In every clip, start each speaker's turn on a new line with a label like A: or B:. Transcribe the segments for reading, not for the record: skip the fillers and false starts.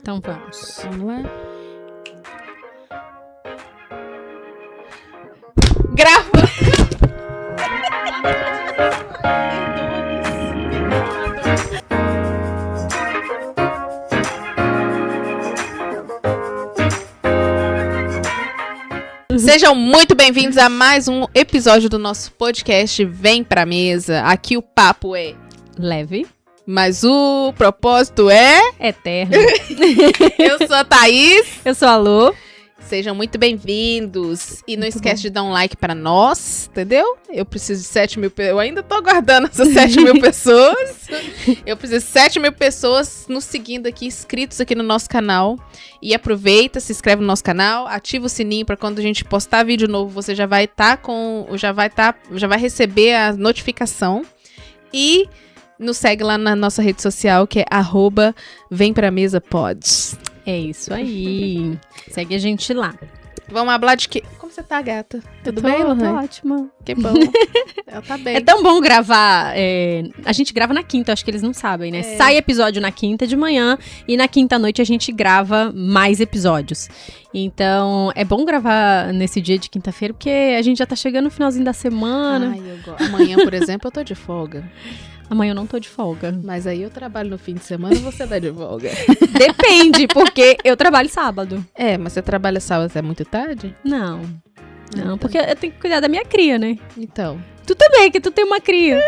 A: Então vamos.
B: Vamos lá. Grava! Sejam muito bem-vindos a mais um episódio do nosso podcast Vem Pra Mesa. Aqui o papo é
A: Leve.
B: mas o propósito é...
A: Eterno.
B: Eu sou a Thaís.
A: Eu sou a Lu.
B: Sejam muito bem-vindos. E não esquece de dar um like para nós, entendeu? Eu preciso de 7 mil pessoas. Eu ainda tô aguardando essas 7 mil pessoas. Eu preciso de 7 mil pessoas nos seguindo aqui, inscritos aqui no nosso canal. E aproveita, se inscreve no nosso canal, ativa o sininho para quando a gente postar vídeo novo, você já vai receber a notificação. E nos segue lá na nossa rede social, que é @VemPraMesaPod.
A: É isso aí. Segue a gente lá.
B: Vamos falar de quê? Como você tá, gata? Tudo bem,
A: Tô
B: Lohan?
A: ótima.
B: Que bom. Ela tá bem.
A: É tão bom gravar. A gente grava na quinta, acho que eles não sabem, né? Sai episódio na quinta de manhã e na quinta à noite a gente grava mais episódios. Então, é bom gravar nesse dia de quinta-feira, porque a gente já tá chegando no finalzinho da semana.
B: Ai, eu gosto. Amanhã, por exemplo, eu tô de folga.
A: Amanhã eu não tô de folga.
B: Mas aí eu trabalho no fim de semana e você tá de folga.
A: Depende, porque eu trabalho sábado.
B: É, mas você trabalha sábado até muito tarde?
A: Não, porque eu tenho que cuidar da minha cria, né?
B: Então.
A: Tu também, que tu tem uma cria.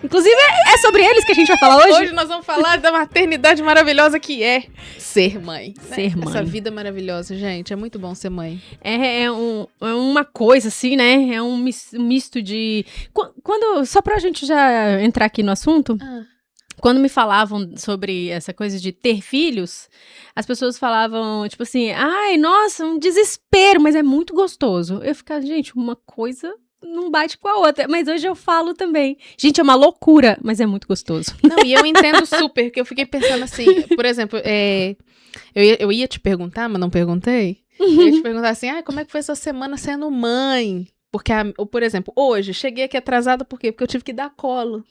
A: Inclusive, é sobre eles que a gente vai falar hoje?
B: Hoje nós vamos falar da maternidade maravilhosa que é ser mãe.
A: Ser mãe.
B: Essa vida maravilhosa, gente. É muito bom ser mãe.
A: É uma coisa assim, né? É um misto de... Só pra gente já entrar aqui no assunto... Quando me falavam sobre essa coisa de ter filhos, as pessoas falavam, tipo assim, ai, nossa, um desespero, mas é muito gostoso. Eu ficava, gente, uma coisa não bate com a outra. Mas hoje eu falo também. Gente, é uma loucura, mas é muito gostoso.
B: Não, e eu entendo super, que eu fiquei pensando assim, por exemplo, eu ia te perguntar, mas não perguntei. Eu ia te perguntar assim, como é que foi sua semana sendo mãe? Porque, por exemplo, hoje, cheguei aqui atrasada, por quê? Porque eu tive que dar colo.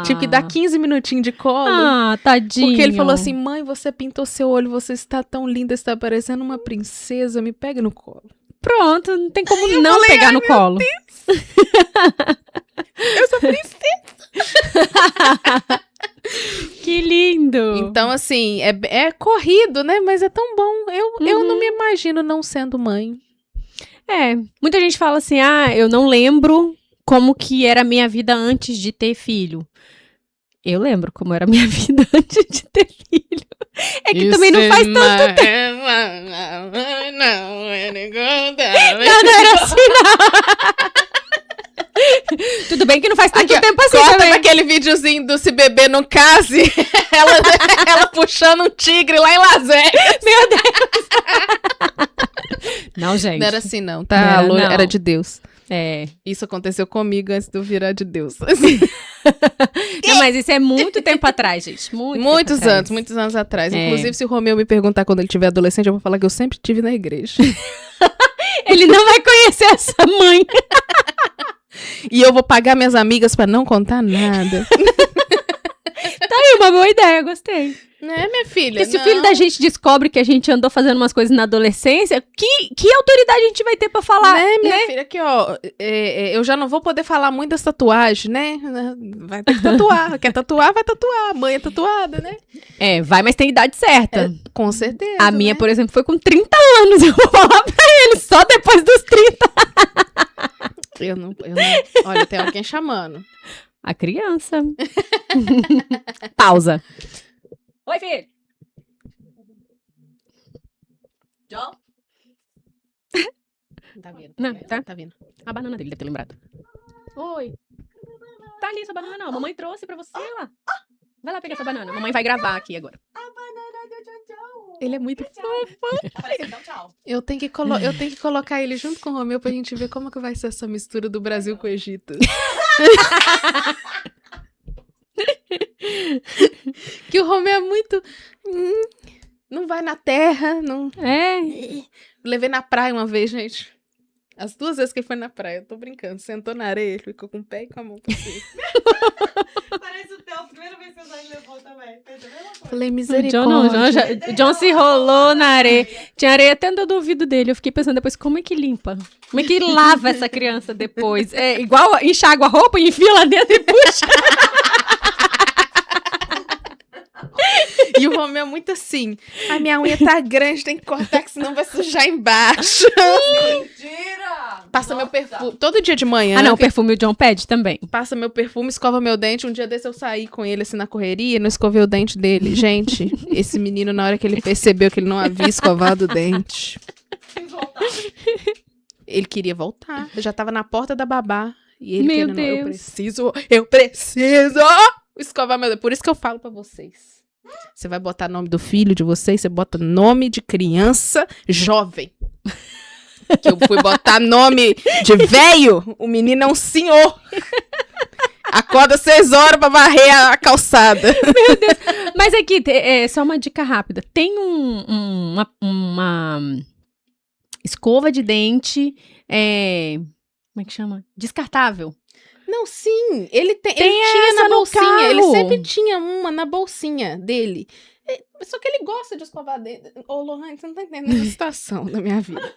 B: Tive que dar 15 minutinhos de colo.
A: Tadinho.
B: Porque ele falou assim, mãe, você pintou seu olho, você está tão linda, está parecendo uma princesa, me pega no colo.
A: Pronto, não tem como não pegar no colo.
B: Deus. Eu sou princesa.
A: Que lindo.
B: Então, assim, é corrido, né? Mas é tão bom. Eu não me imagino não sendo mãe.
A: Muita gente fala assim, eu não lembro como que era a minha vida antes de ter filho. Eu lembro como era a minha vida antes de ter filho. É que também não faz tanto tempo. Não era assim, não. Tudo bem que não faz tanto tempo assim
B: corta
A: também.
B: naquele videozinho do Se Beber Não Case, ela puxando um tigre lá em Las Vegas.
A: Meu Deus. Não, gente.
B: Não era assim, não, tá?
A: Não
B: Era de Deus.
A: É.
B: Isso aconteceu comigo antes de eu virar de Deus.
A: Não, mas isso é muito tempo atrás, gente. Muitos
B: anos atrás. Inclusive, se o Romeu me perguntar quando ele tiver adolescente, eu vou falar que eu sempre estive na igreja.
A: Ele não vai conhecer essa mãe.
B: E eu vou pagar minhas amigas pra não contar nada.
A: Tá aí, uma boa ideia, gostei.
B: Né, minha filha?
A: Porque se o filho da gente descobre que a gente andou fazendo umas coisas na adolescência, que autoridade a gente vai ter pra falar?
B: Né, minha filha? Aqui, ó, eu já não vou poder falar muito das tatuagens, né? Vai ter que tatuar. Quer tatuar, vai tatuar. A mãe é tatuada, né?
A: Vai, mas tem idade certa.
B: Com certeza.
A: A minha, por exemplo, foi com 30 anos. Eu vou falar pra ele, só depois dos 30.
B: Eu não. Olha, tem alguém chamando.
A: A criança. Pausa. Oi, filho. John?
B: Tá vendo?
A: Não,
B: Tá vendo.
A: A banana dele deve ter lembrado. Oi. Tá ali essa banana, não. Mamãe trouxe pra você lá. Vai lá pegar essa banana. Mamãe vai gravar aqui agora.
C: A banana do tchau.
B: Ele é muito fofo.
C: Então, tchau.
B: Eu tenho que colocar ele junto com o Romeu pra gente ver como que vai ser essa mistura do Brasil com o Egito. Que o Romeu é muito... não vai na terra, não... Levei na praia uma vez, gente. As 2 vezes que ele foi na praia, eu tô brincando. Sentou na areia, ele ficou com o pé e com a mão pra cima.
C: Parece o Theo, primeira vez
B: Falei,
A: O
B: misericórdia.
A: John se enrolou na areia. Tinha areia até dentro do ouvido dele. Eu fiquei pensando depois, como é que limpa? Como é que lava essa criança depois? É igual enxágua a roupa, enfia lá dentro e puxa.
B: E o Romeu é muito assim. A minha unha tá grande, tem que cortar, que senão vai sujar embaixo.
C: Mentira!
B: Passa meu perfume. Todo dia de manhã.
A: Ah, não, o perfume o John pede também.
B: Passa meu perfume, escova meu dente. Um dia desse eu saí com ele assim na correria, não escovei o dente dele. Gente, esse menino, na hora que ele percebeu que ele não havia escovado o dente, ele queria voltar. Eu já tava na porta da babá. E ele
A: Meu
B: querendo,
A: Deus.
B: eu preciso escovar meu dente. Por isso que eu falo pra vocês. Você vai botar nome do filho de vocês, você bota nome de criança jovem. Que eu fui botar nome de velho, o menino é um senhor. Acorda 6 horas pra varrer a calçada.
A: Mas aqui, só uma dica rápida. Tem uma escova de dente, como é que chama? Descartável.
B: Não, sim, ele tinha
A: essa
B: na
A: no
B: bolsinha,
A: carro.
B: ele sempre tinha uma na bolsinha dele. Só que ele gosta de escovar dente. Ô, Lohane, você não tá entendendo a situação da minha vida.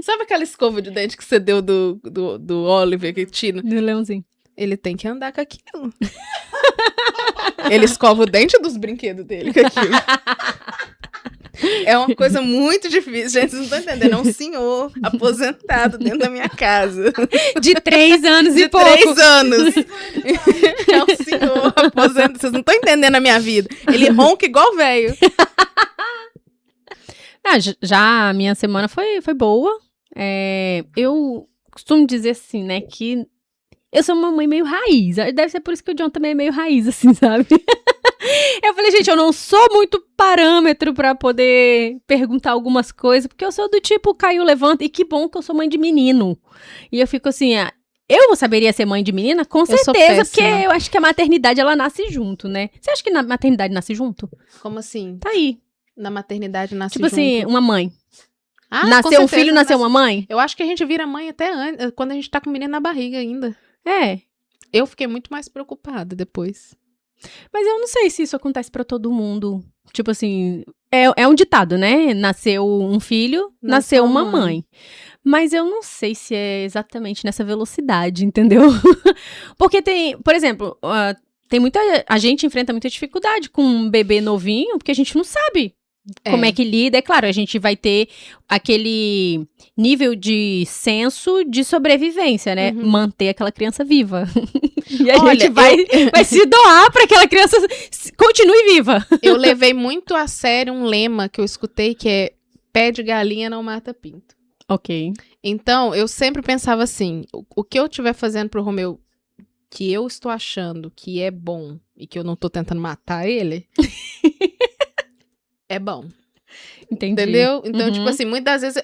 B: Sabe aquela escova de dente que você deu do Oliver, que tira?
A: Do leãozinho.
B: Ele tem que andar com aquilo. Ele escova o dente dos brinquedos dele com aquilo. É uma coisa muito difícil, gente, vocês não estão entendendo. É um senhor aposentado dentro da minha casa.
A: De 3 anos
B: De
A: e pouco.
B: 3 anos. É um senhor aposentado. Vocês não estão entendendo a minha vida. Ele ronca igual velho.
A: Já a minha semana foi boa. Eu costumo dizer assim, né, que eu sou uma mãe meio raiz. Deve ser por isso que o John também é meio raiz, assim, sabe? Eu falei, gente, eu não sou muito parâmetro pra poder perguntar algumas coisas, porque eu sou do tipo, caiu, levanta, e que bom que eu sou mãe de menino. E eu fico assim, eu saberia ser mãe de menina? Com
B: sou
A: certeza, porque
B: péssima.
A: eu acho que a maternidade, ela nasce junto, né? Você acha que a maternidade nasce junto?
B: Como assim?
A: Tá aí.
B: Na maternidade nasce
A: Tipo
B: junto?
A: assim, uma mãe.
B: Ah,
A: Nasceu
B: com
A: um
B: certeza
A: filho, nasceu uma mãe?
B: Eu acho que a gente vira mãe até antes, quando a gente tá com o menino na barriga ainda.
A: É.
B: Eu fiquei muito mais preocupada depois.
A: Mas eu não sei se isso acontece pra todo mundo. Tipo assim, é um ditado, né? Nasceu um filho, nasceu uma mãe. Mas eu não sei se é exatamente nessa velocidade, entendeu? Porque tem, por exemplo, a gente enfrenta muita dificuldade com um bebê novinho, porque a gente não sabe como é que lida. É claro, a gente vai ter aquele nível de senso de sobrevivência, né?
B: Uhum.
A: Manter aquela criança viva. E a
B: Olha,
A: gente vai se doar pra aquela criança continue viva.
B: Eu levei muito a sério um lema que eu escutei, que é pé de galinha não mata pinto.
A: Ok.
B: Então, eu sempre pensava assim, o que eu estiver fazendo pro Romeu, que eu estou achando que é bom e que eu não tô tentando matar ele, é bom.
A: Entendi.
B: Entendeu? Então,
A: Uhum.
B: tipo assim, muitas vezes,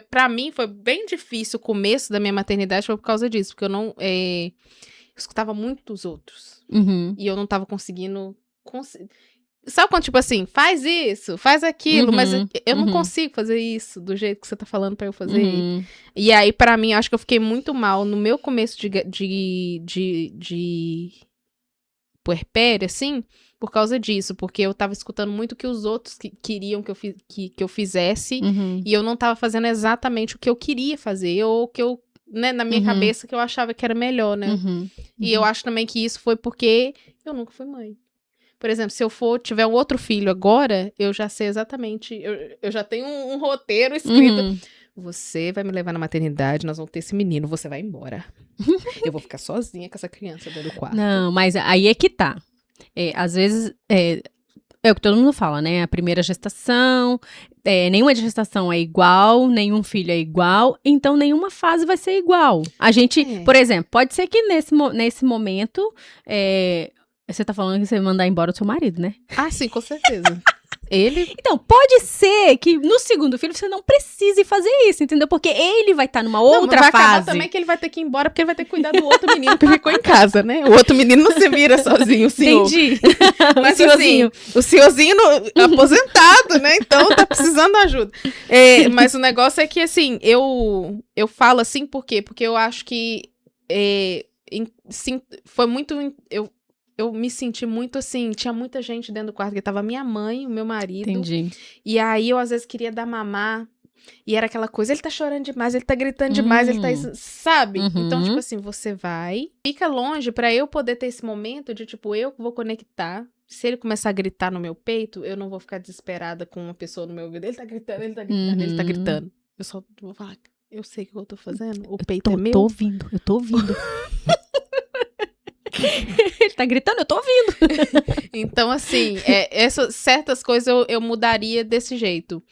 B: pra mim foi bem difícil o começo da minha maternidade, foi por causa disso, porque eu não, eu escutava muito dos outros,
A: Uhum.
B: e eu não tava conseguindo, sabe quando, tipo assim, faz isso, faz aquilo,
A: Uhum,
B: mas eu não
A: uhum.
B: consigo fazer isso do jeito que você tá falando pra eu fazer.
A: Uhum.
B: E aí, pra mim, acho que eu fiquei muito mal no meu começo de puerpério, assim, por causa disso. Porque eu tava escutando muito o que os outros queriam que eu fizesse.
A: Uhum.
B: E eu não tava fazendo exatamente o que eu queria fazer. Ou o que eu, né, na minha
A: Uhum.
B: cabeça, que eu achava que era melhor, né?
A: Uhum.
B: E eu acho também que isso foi porque eu nunca fui mãe. Por exemplo, se eu tiver um outro filho agora, eu já sei exatamente, eu já tenho um roteiro escrito.
A: Uhum.
B: Você vai me levar na maternidade, nós vamos ter esse menino, você vai embora. Eu vou ficar sozinha com essa criança dentro do quarto.
A: Não, mas aí é que tá. Às vezes, é o que todo mundo fala, né? A primeira gestação, nenhuma gestação é igual, nenhum filho é igual, então nenhuma fase vai ser igual. A gente, por exemplo, pode ser que nesse momento, você tá falando que você vai mandar embora o seu marido, né?
B: Ah, sim, com certeza. Ele...
A: Então, pode ser que no segundo filho você não precise fazer isso, entendeu? Porque ele vai estar numa outra
B: vai acabar
A: fase.
B: também que ele vai ter que ir embora, porque ele vai ter que cuidar do outro menino que ficou em casa, né? O outro menino não se vira sozinho, o senhor.
A: Entendi.
B: Mas
A: O senhorzinho.
B: assim, o senhorzinho aposentado, né? Então tá precisando de ajuda. Mas o negócio é que, assim, eu falo assim, por quê? Porque eu acho que sim, foi muito... eu me senti muito assim, tinha muita gente dentro do quarto, que tava minha mãe, o meu marido.
A: Entendi.
B: E aí eu às vezes queria dar mamar, e era aquela coisa, ele tá chorando demais, ele tá gritando demais, ele tá isso, sabe? Então, tipo assim, você vai, fica longe pra eu poder ter esse momento de, tipo, eu vou conectar. Se ele começar a gritar no meu peito, eu não vou ficar desesperada com uma pessoa no meu ouvido. Ele tá gritando, ele tá gritando, ele tá gritando. Eu só vou falar, eu sei o que eu tô fazendo, o peito é meu.
A: Eu tô ouvindo. Ele tá gritando, eu tô ouvindo.
B: Então, assim, essas certas coisas eu mudaria desse jeito.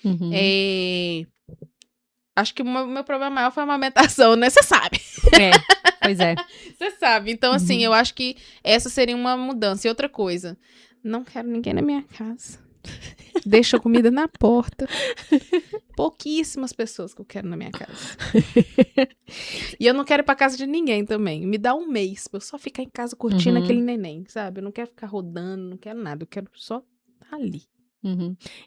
B: Acho que o meu problema maior foi a amamentação, né? Você sabe.
A: Pois é.
B: Você sabe. Então, assim, eu acho que essa seria uma mudança. E outra coisa, não quero ninguém na minha casa. Deixa a comida na porta. Pouquíssimas pessoas que eu quero na minha casa. E eu não quero ir pra casa de ninguém também. Me dá um mês pra eu só ficar em casa curtindo aquele neném, sabe? Eu não quero ficar rodando, não quero nada. Eu quero só estar ali.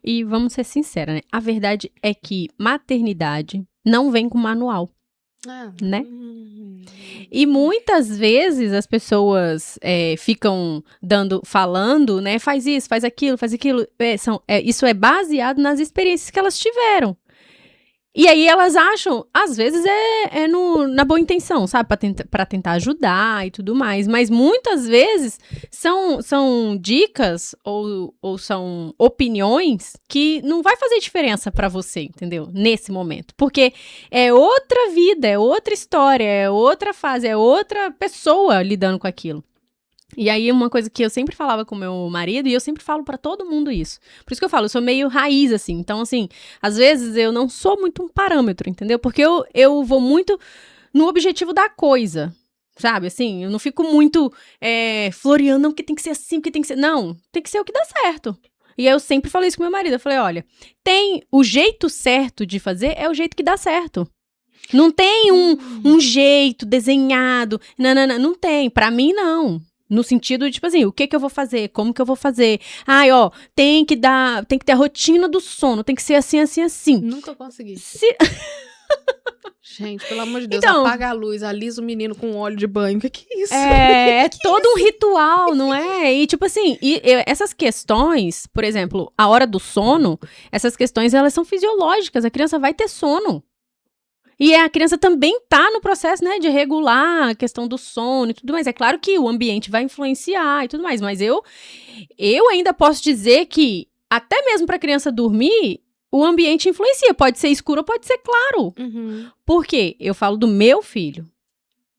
A: E vamos ser sinceros, né? A verdade é que maternidade não vem com manual, né? E muitas vezes as pessoas ficam falando, né? Faz isso, faz aquilo, faz aquilo. Isso é baseado nas experiências que elas tiveram. E aí elas acham, às vezes na boa intenção, sabe? Pra tentar ajudar e tudo mais. Mas muitas vezes são dicas ou são opiniões que não vai fazer diferença pra você, entendeu? Nesse momento. Porque é outra vida, é outra história, é outra fase, é outra pessoa lidando com aquilo. E aí, uma coisa que eu sempre falava com meu marido, e eu sempre falo pra todo mundo isso. Por isso que eu falo, eu sou meio raiz, assim. Então, assim, às vezes eu não sou muito um parâmetro, entendeu? Porque eu vou muito no objetivo da coisa, sabe? Assim, eu não fico muito floreando, não, porque tem que ser assim, porque tem que ser... Não, tem que ser o que dá certo. E aí eu sempre falei isso com meu marido. Eu falei, olha, o jeito certo de fazer é o jeito que dá certo. Não tem um jeito desenhado, não tem. Pra mim, não. No sentido de, tipo assim, o que eu vou fazer? Como que eu vou fazer? Tem que ter a rotina do sono, tem que ser assim, assim, assim.
B: Nunca consegui. Gente, pelo amor de Deus,
A: então,
B: apaga a luz, alisa o menino com óleo de banho. O que é isso?
A: É todo um ritual, não é? E tipo assim, essas questões, por exemplo, a hora do sono, essas questões, elas são fisiológicas, a criança vai ter sono. E a criança também tá no processo, né, de regular a questão do sono e tudo mais. É claro que o ambiente vai influenciar e tudo mais, mas eu ainda posso dizer que até mesmo pra criança dormir, o ambiente influencia. Pode ser escuro ou pode ser claro. Por quê? Eu falo do meu filho.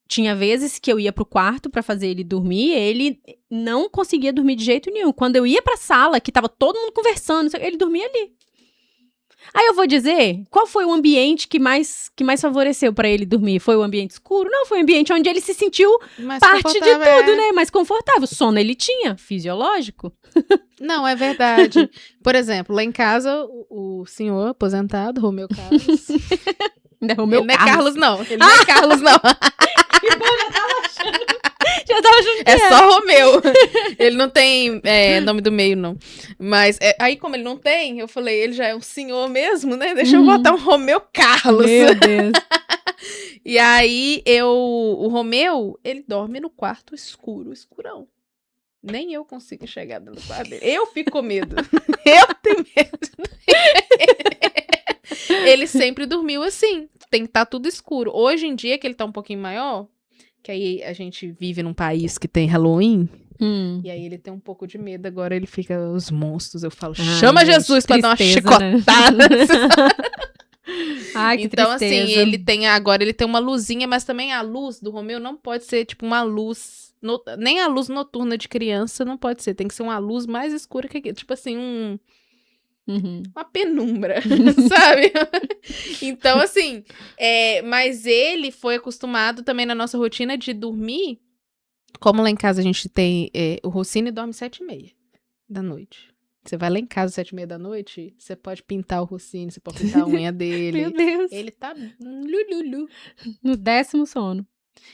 A: Tinha vezes que eu ia pro quarto pra fazer ele dormir, ele não conseguia dormir de jeito nenhum. Quando eu ia pra sala, que tava todo mundo conversando, ele dormia ali. Aí eu vou dizer, qual foi o ambiente que mais favoreceu pra ele dormir? Foi o ambiente escuro? Não, foi o ambiente onde ele se sentiu parte de tudo, né? Mais confortável. O sono ele tinha, fisiológico.
B: Não, é verdade. Por exemplo, lá em casa, o senhor aposentado, Romeu Carlos...
A: Romeu
B: ele não é Carlos, não. Ele não é Carlos, não.
A: Que bom, já tava achando que
B: é só Romeu. Ele não tem nome do meio, não. Mas aí, como ele não tem, eu falei, ele já é um senhor mesmo, né? Deixa eu botar um Romeu Carlos.
A: Meu Deus.
B: E aí, o Romeu, ele dorme no quarto escurão. Nem eu consigo chegar dentro do quarto dele. Eu fico com medo. Eu tenho medo. Ele sempre dormiu assim. Tem que estar tudo escuro. Hoje em dia, que ele tá um pouquinho maior, que aí a gente vive num país que tem Halloween, e aí ele tem um pouco de medo. Agora ele fica, os monstros, eu falo, chama Jesus pra dar uma chicotada. Né?
A: Ai, que
B: então,
A: tristeza.
B: assim, agora ele tem uma luzinha, mas também a luz do Romeu não pode ser tipo uma luz, nem a luz noturna de criança não pode ser, tem que ser uma luz mais escura que tipo assim, uma penumbra, sabe? Então, assim, mas ele foi acostumado também na nossa rotina de dormir, como lá em casa a gente tem, o Rossini dorme 7h30 da noite. Você vai lá em casa 7h30 da noite, você pode pintar o Rossini, você pode pintar a unha dele.
A: Meu Deus.
B: Ele tá
A: no 10º sono.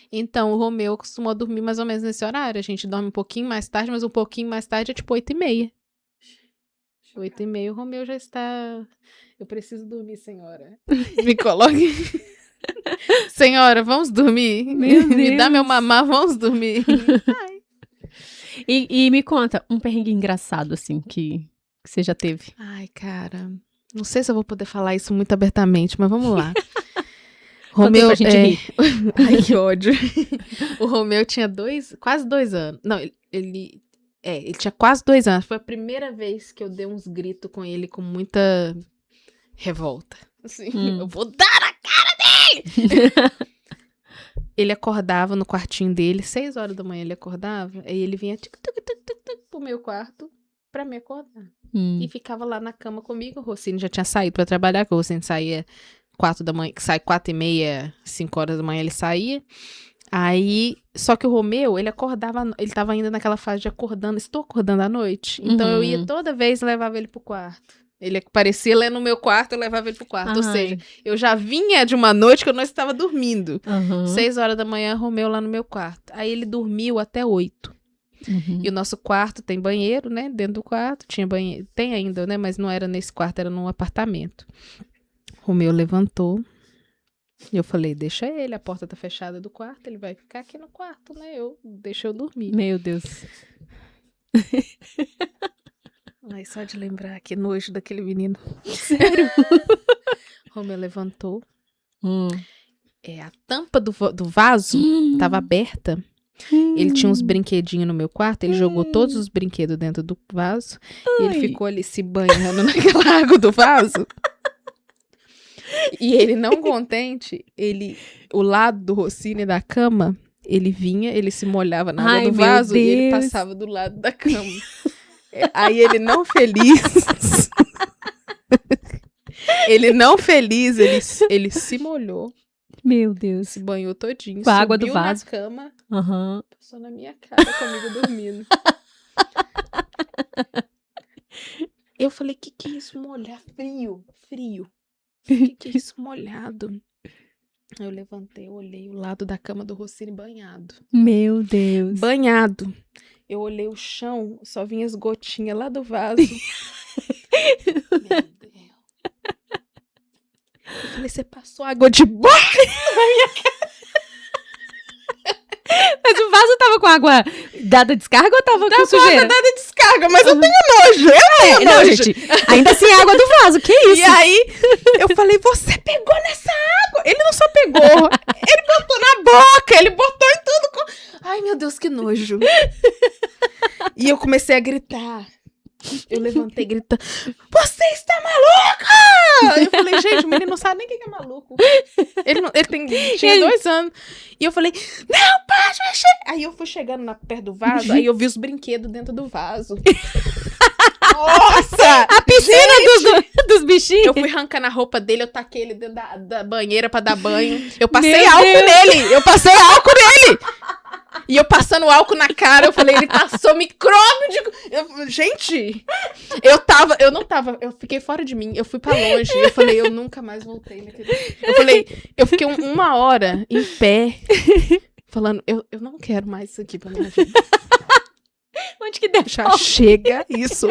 B: Então, o Romeu costumou dormir mais ou menos nesse horário. A gente dorme um pouquinho mais tarde, mas um pouquinho mais tarde é tipo 8h30. 8h30, o Romeu já está... Eu preciso dormir, senhora. Me coloque. Senhora, vamos dormir?
A: Meu Deus.
B: Me dá meu mamar, vamos dormir. Ai.
A: E me conta, um perrengue engraçado, assim, que você já teve.
B: Ai, cara, não sei se eu vou poder falar isso muito abertamente, mas vamos lá.
A: Romeu, pra gente rir.
B: Ai, que ódio. O Romeu tinha quase 2 anos. Não, ele tinha quase 2 anos. Foi a primeira vez que eu dei uns gritos com ele com muita revolta. Assim, eu vou dar na cara dele! Ele acordava no quartinho dele, 6 horas da manhã ele acordava, aí ele vinha pro meu quarto pra me acordar. E ficava lá na cama comigo. O Rossini já tinha saído pra trabalhar, que o Rossini saía 4 da manhã, sai 4h30, 5 horas da manhã ele saía. Aí, só que o Romeu, ele acordava, ele tava ainda naquela fase de estou acordando à noite. Então eu ia toda vez e levava ele pro quarto. Ele aparecia lá no meu quarto, eu levava ele pro quarto. Ou seja, eu já vinha de uma noite que eu não estava dormindo. 6 horas da manhã, Romeu lá no meu quarto. Aí ele dormiu até 8. E o nosso quarto tem banheiro, né? Dentro do quarto tinha banheiro. Tem ainda, né? Mas não era nesse quarto, era num apartamento. Romeu levantou. Eu falei, deixa ele, a porta tá fechada do quarto, ele vai ficar aqui no quarto, né? Deixa eu dormir.
A: Meu Deus.
B: Ai, só de lembrar, que nojo daquele menino.
A: Sério?
B: Romeu levantou. A tampa do vaso tava aberta. Ele tinha uns brinquedinhos no meu quarto, ele jogou todos os brinquedos dentro do vaso. E ele ficou ali se banhando naquela água do vaso. E ele não contente, o lado do Rossini da cama, ele vinha, ele se molhava na água do vaso e ele passava do lado da cama. Aí ele não feliz, ele se molhou.
A: Meu Deus.
B: Se banhou todinho,
A: com a água do vaso.
B: Na cama, passou na minha cara comigo dormindo. Eu falei, que é isso, molhar? Frio. Que é isso, molhado? Eu levantei, olhei o lado da cama do Rossini banhado.
A: Meu Deus.
B: Banhado. Eu olhei o chão, só vinha as gotinhas lá do vaso. Meu Deus. Eu falei, você passou água de boca na minha cara?
A: Mas o vaso tava com água dada descarga ou tava com sujeira?
B: Água dada descarga, mas eu tenho nojo.
A: Não,
B: nojo.
A: gente, ainda assim água do vaso, que isso?
B: E aí, eu falei, você pegou nessa água? Ele não só pegou, ele botou na boca, ele botou em tudo. Ai, meu Deus, que nojo. E eu comecei a gritar. Eu levantei gritando, você está maluca? Eu falei, gente, o menino não sabe nem quem é maluco. Ele tinha 2 anos. E eu falei, não pode mexer. Aí eu fui chegando perto do vaso, aí eu vi os brinquedos dentro do vaso. Nossa!
A: A piscina dos bichinhos.
B: Eu fui arrancando a roupa dele, eu taquei ele dentro da banheira pra dar banho. Eu passei álcool nele! E eu passando álcool na cara, eu falei, ele passou micróbio gente, eu fiquei fora de mim, eu fui pra longe, eu falei, eu nunca mais voltei naquele... Eu fiquei 1 hora em pé, falando, eu não quero mais isso aqui pra minha vida.
A: Onde que deixa?
B: Já chega isso,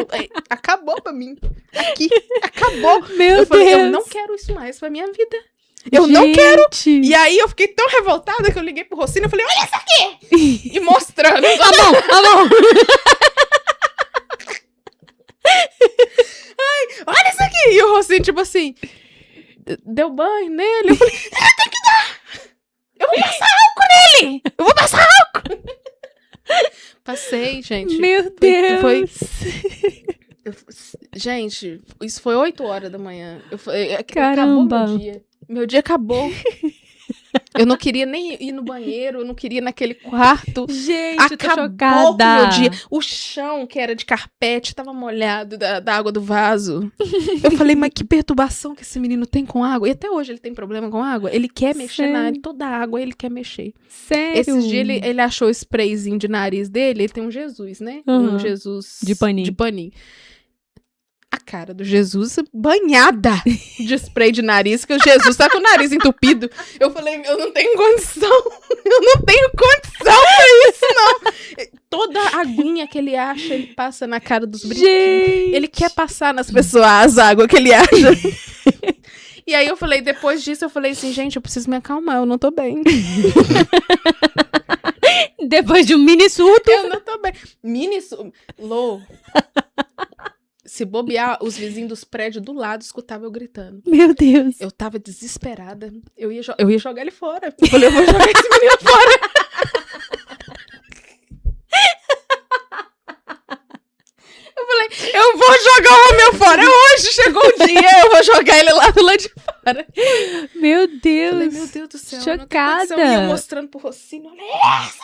B: acabou pra mim, aqui, acabou.
A: Meu
B: eu falei,
A: Deus.
B: eu não quero isso mais pra minha vida. Eu não quero. E aí eu fiquei tão revoltada que eu liguei pro Rossini e falei, olha isso aqui! E mostrando.
A: A mão.
B: Ai, olha isso aqui! E o Rossini, tipo assim, deu banho nele. Eu falei, tem que dar! Eu vou passar álcool nele! Passei, gente.
A: Meu Deus!
B: Gente, isso foi 8 horas da manhã.
A: Caramba!
B: Acabou meu dia. Meu dia acabou. Eu não queria nem ir no banheiro, eu não queria ir naquele quarto.
A: Gente,
B: acabou
A: eu tô chocada.
B: com o meu dia. O chão, que era de carpete, tava molhado da água do vaso. Eu falei, mas que perturbação que esse menino tem com água. E até hoje ele tem problema com água. Ele quer mexer toda a água, ele quer mexer.
A: Sério?
B: Esses dias ele achou o sprayzinho de nariz dele, ele tem um Jesus, né? Um Jesus
A: de paninho.
B: A cara do Jesus banhada de spray de nariz, que o Jesus tá com o nariz entupido. Eu falei, eu não tenho condição. Pra isso, não. Toda a aguinha que ele acha, ele passa na cara dos brinquedos. Ele quer passar nas pessoas as águas que ele acha. E aí eu falei, depois disso, eu falei assim, gente, eu preciso me acalmar, eu não tô bem.
A: Depois de um mini surto.
B: Eu não tô bem. Lô. Se bobear, os vizinhos dos prédios do lado escutavam eu gritando.
A: Meu Deus.
B: Eu tava desesperada. Eu ia jogar ele fora. Eu falei, eu vou jogar esse menino fora. Eu falei, eu vou jogar o Romeu fora. Hoje chegou o dia, eu vou jogar ele lá do lado de fora.
A: Meu Deus.
B: Falei, meu Deus do céu.
A: Chocada.
B: Eu ia mostrando pro Rocinho. Olha essa!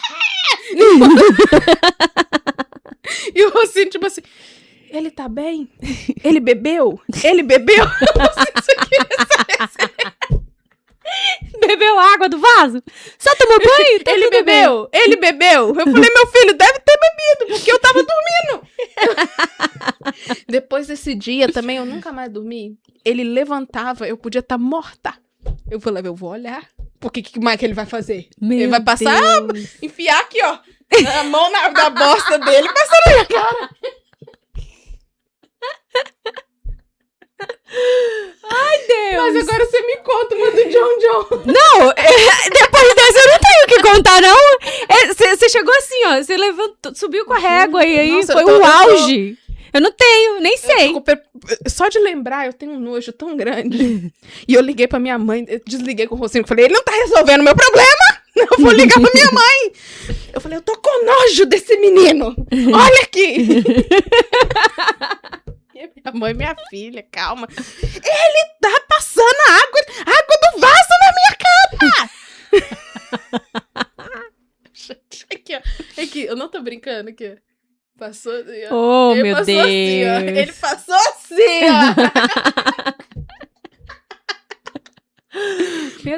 B: E o Rocinho, tipo assim, ele tá bem? Ele bebeu? Ele bebeu?
A: Bebeu água do vaso? Só tomou banho? Tá
B: Ele
A: tudo
B: bebeu?
A: bem.
B: Ele bebeu? Eu falei, meu filho, deve ter bebido, porque eu tava dormindo. Depois desse dia também, eu nunca mais dormi. Ele levantava, eu podia estar morta. Eu falei, eu vou olhar. Porque o que mais que ele vai fazer?
A: Meu
B: Ele vai passar,
A: Deus.
B: enfiar aqui, ó, a mão na bosta dele e passar na minha cara.
A: Ai, Deus.
B: Mas agora você me conta uma do John.
A: Não, depois dessa eu não tenho o que contar, não. Você chegou assim, ó. Você levantou, subiu com a régua e aí
B: Nossa,
A: foi o auge. Eu não tenho, nem sei.
B: Só de lembrar, eu tenho um nojo tão grande. E eu liguei pra minha mãe, eu desliguei com o Rocinho, falei, ele não tá resolvendo o meu problema. Eu vou ligar pra minha mãe. Eu falei, eu tô com nojo desse menino. Olha aqui. E minha mãe, minha filha, calma. Ele tá passando água do vaso na minha cara. Aqui, ó. Aqui, eu não tô brincando, aqui, ó. Passou, ó.
A: Oh,
B: Ele
A: meu
B: passou
A: Deus.
B: assim, ó. Ele passou assim, ó.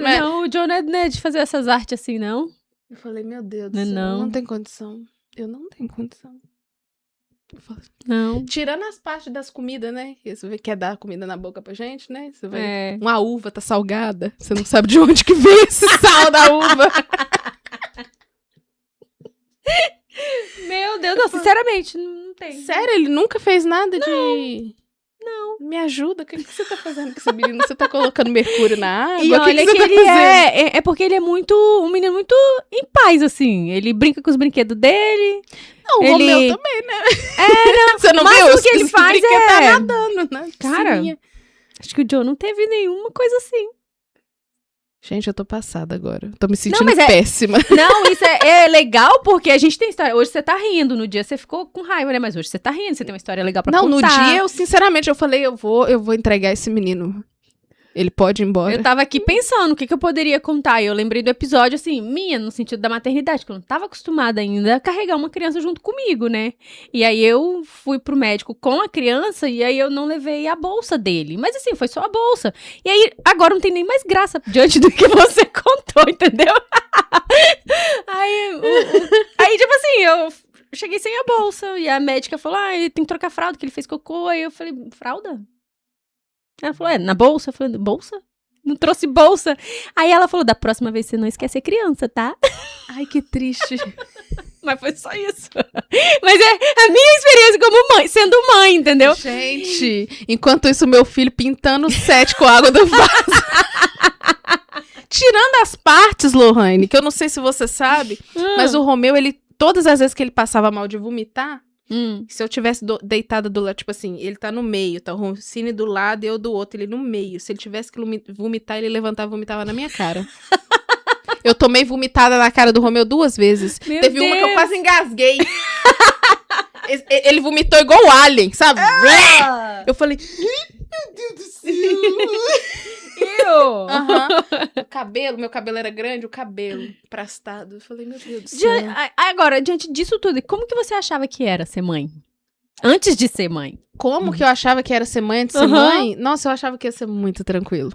B: Mas-
A: Não, o John não é de fazer essas artes assim, não.
B: Eu falei, meu Deus do
A: Não é
B: céu,
A: não.
B: não tem condição. Eu não tenho condição.
A: Não.
B: Tirando as partes das comidas, né? Você quer dar comida na boca pra gente, né? Você vai...
A: É.
B: Uma uva tá salgada. Você não sabe de onde que veio esse sal da uva.
A: Meu Deus, não, sinceramente, não tem.
B: Sério, ele nunca fez nada de... Não. Me ajuda, o que você tá fazendo com esse menino? Você tá colocando mercúrio na água?
A: E
B: O
A: olha
B: você
A: que
B: tá
A: ele
B: fazendo?
A: é porque ele é muito, um menino muito em paz, assim. Ele brinca com os brinquedos dele.
B: Não, o
A: ele-
B: Romeu também, né?
A: É, não.
B: Você não
A: Mas
B: viu?
A: o que ele
B: Esse
A: faz
B: brinquedo tá
A: é-
B: nadando, né?
A: Cara,
B: Piscininha.
A: acho que o Joe não teve nenhuma coisa assim.
B: Gente, eu tô passada agora. Tô me sentindo
A: mas é-
B: péssima.
A: Não, isso é legal porque a gente tem história. Hoje você tá rindo, no dia você ficou com raiva, né? Mas hoje você tá rindo, você tem uma história legal pra
B: Não,
A: contar.
B: no dia, eu sinceramente, eu falei, eu vou entregar esse menino. Ele pode ir embora.
A: Eu tava aqui pensando o que eu poderia contar. E eu lembrei do episódio, assim, minha, no sentido da maternidade, que eu não tava acostumada ainda a carregar uma criança junto comigo, né? E aí eu fui pro médico com a criança e aí eu não levei a bolsa dele. Mas assim, foi só a bolsa. E aí agora não tem nem mais graça diante do que você contou, entendeu? Aí, tipo assim, eu cheguei sem a bolsa e a médica falou, ele tem que trocar fralda, que ele fez cocô. Aí eu falei, fralda? Ela falou, na bolsa? Eu falei, bolsa? Não trouxe bolsa. Aí ela falou, da próxima vez você não esquece a criança, tá?
B: Ai, que triste.
A: Mas foi só isso. Mas é a minha experiência como mãe, sendo mãe, entendeu?
B: Gente, enquanto isso, meu filho pintando o set com a água do vaso. Tirando as partes, Lohane, que eu não sei se você sabe, mas o Romeu, ele, todas as vezes que ele passava mal de vomitar, se eu tivesse deitada do lado, tipo assim, ele tá no meio, tá o Roncine do lado e eu do outro, ele no meio. Se ele tivesse que vomitar, ele levantava e vomitava na minha cara. Eu tomei vomitada na cara do Romeu 2 vezes.
A: Meu
B: Teve uma que eu
A: Deus.
B: quase engasguei. Ele vomitou igual o Alien, sabe? Eu falei, meu Deus do céu. Aham. Meu cabelo era grande, o cabelo prastado. Eu falei, meu Deus do céu.
A: Agora, diante disso tudo, como que você achava que era ser mãe? Antes de ser mãe.
B: Como que eu achava que era ser mãe antes de ser mãe? Nossa, eu achava que ia ser muito tranquilo.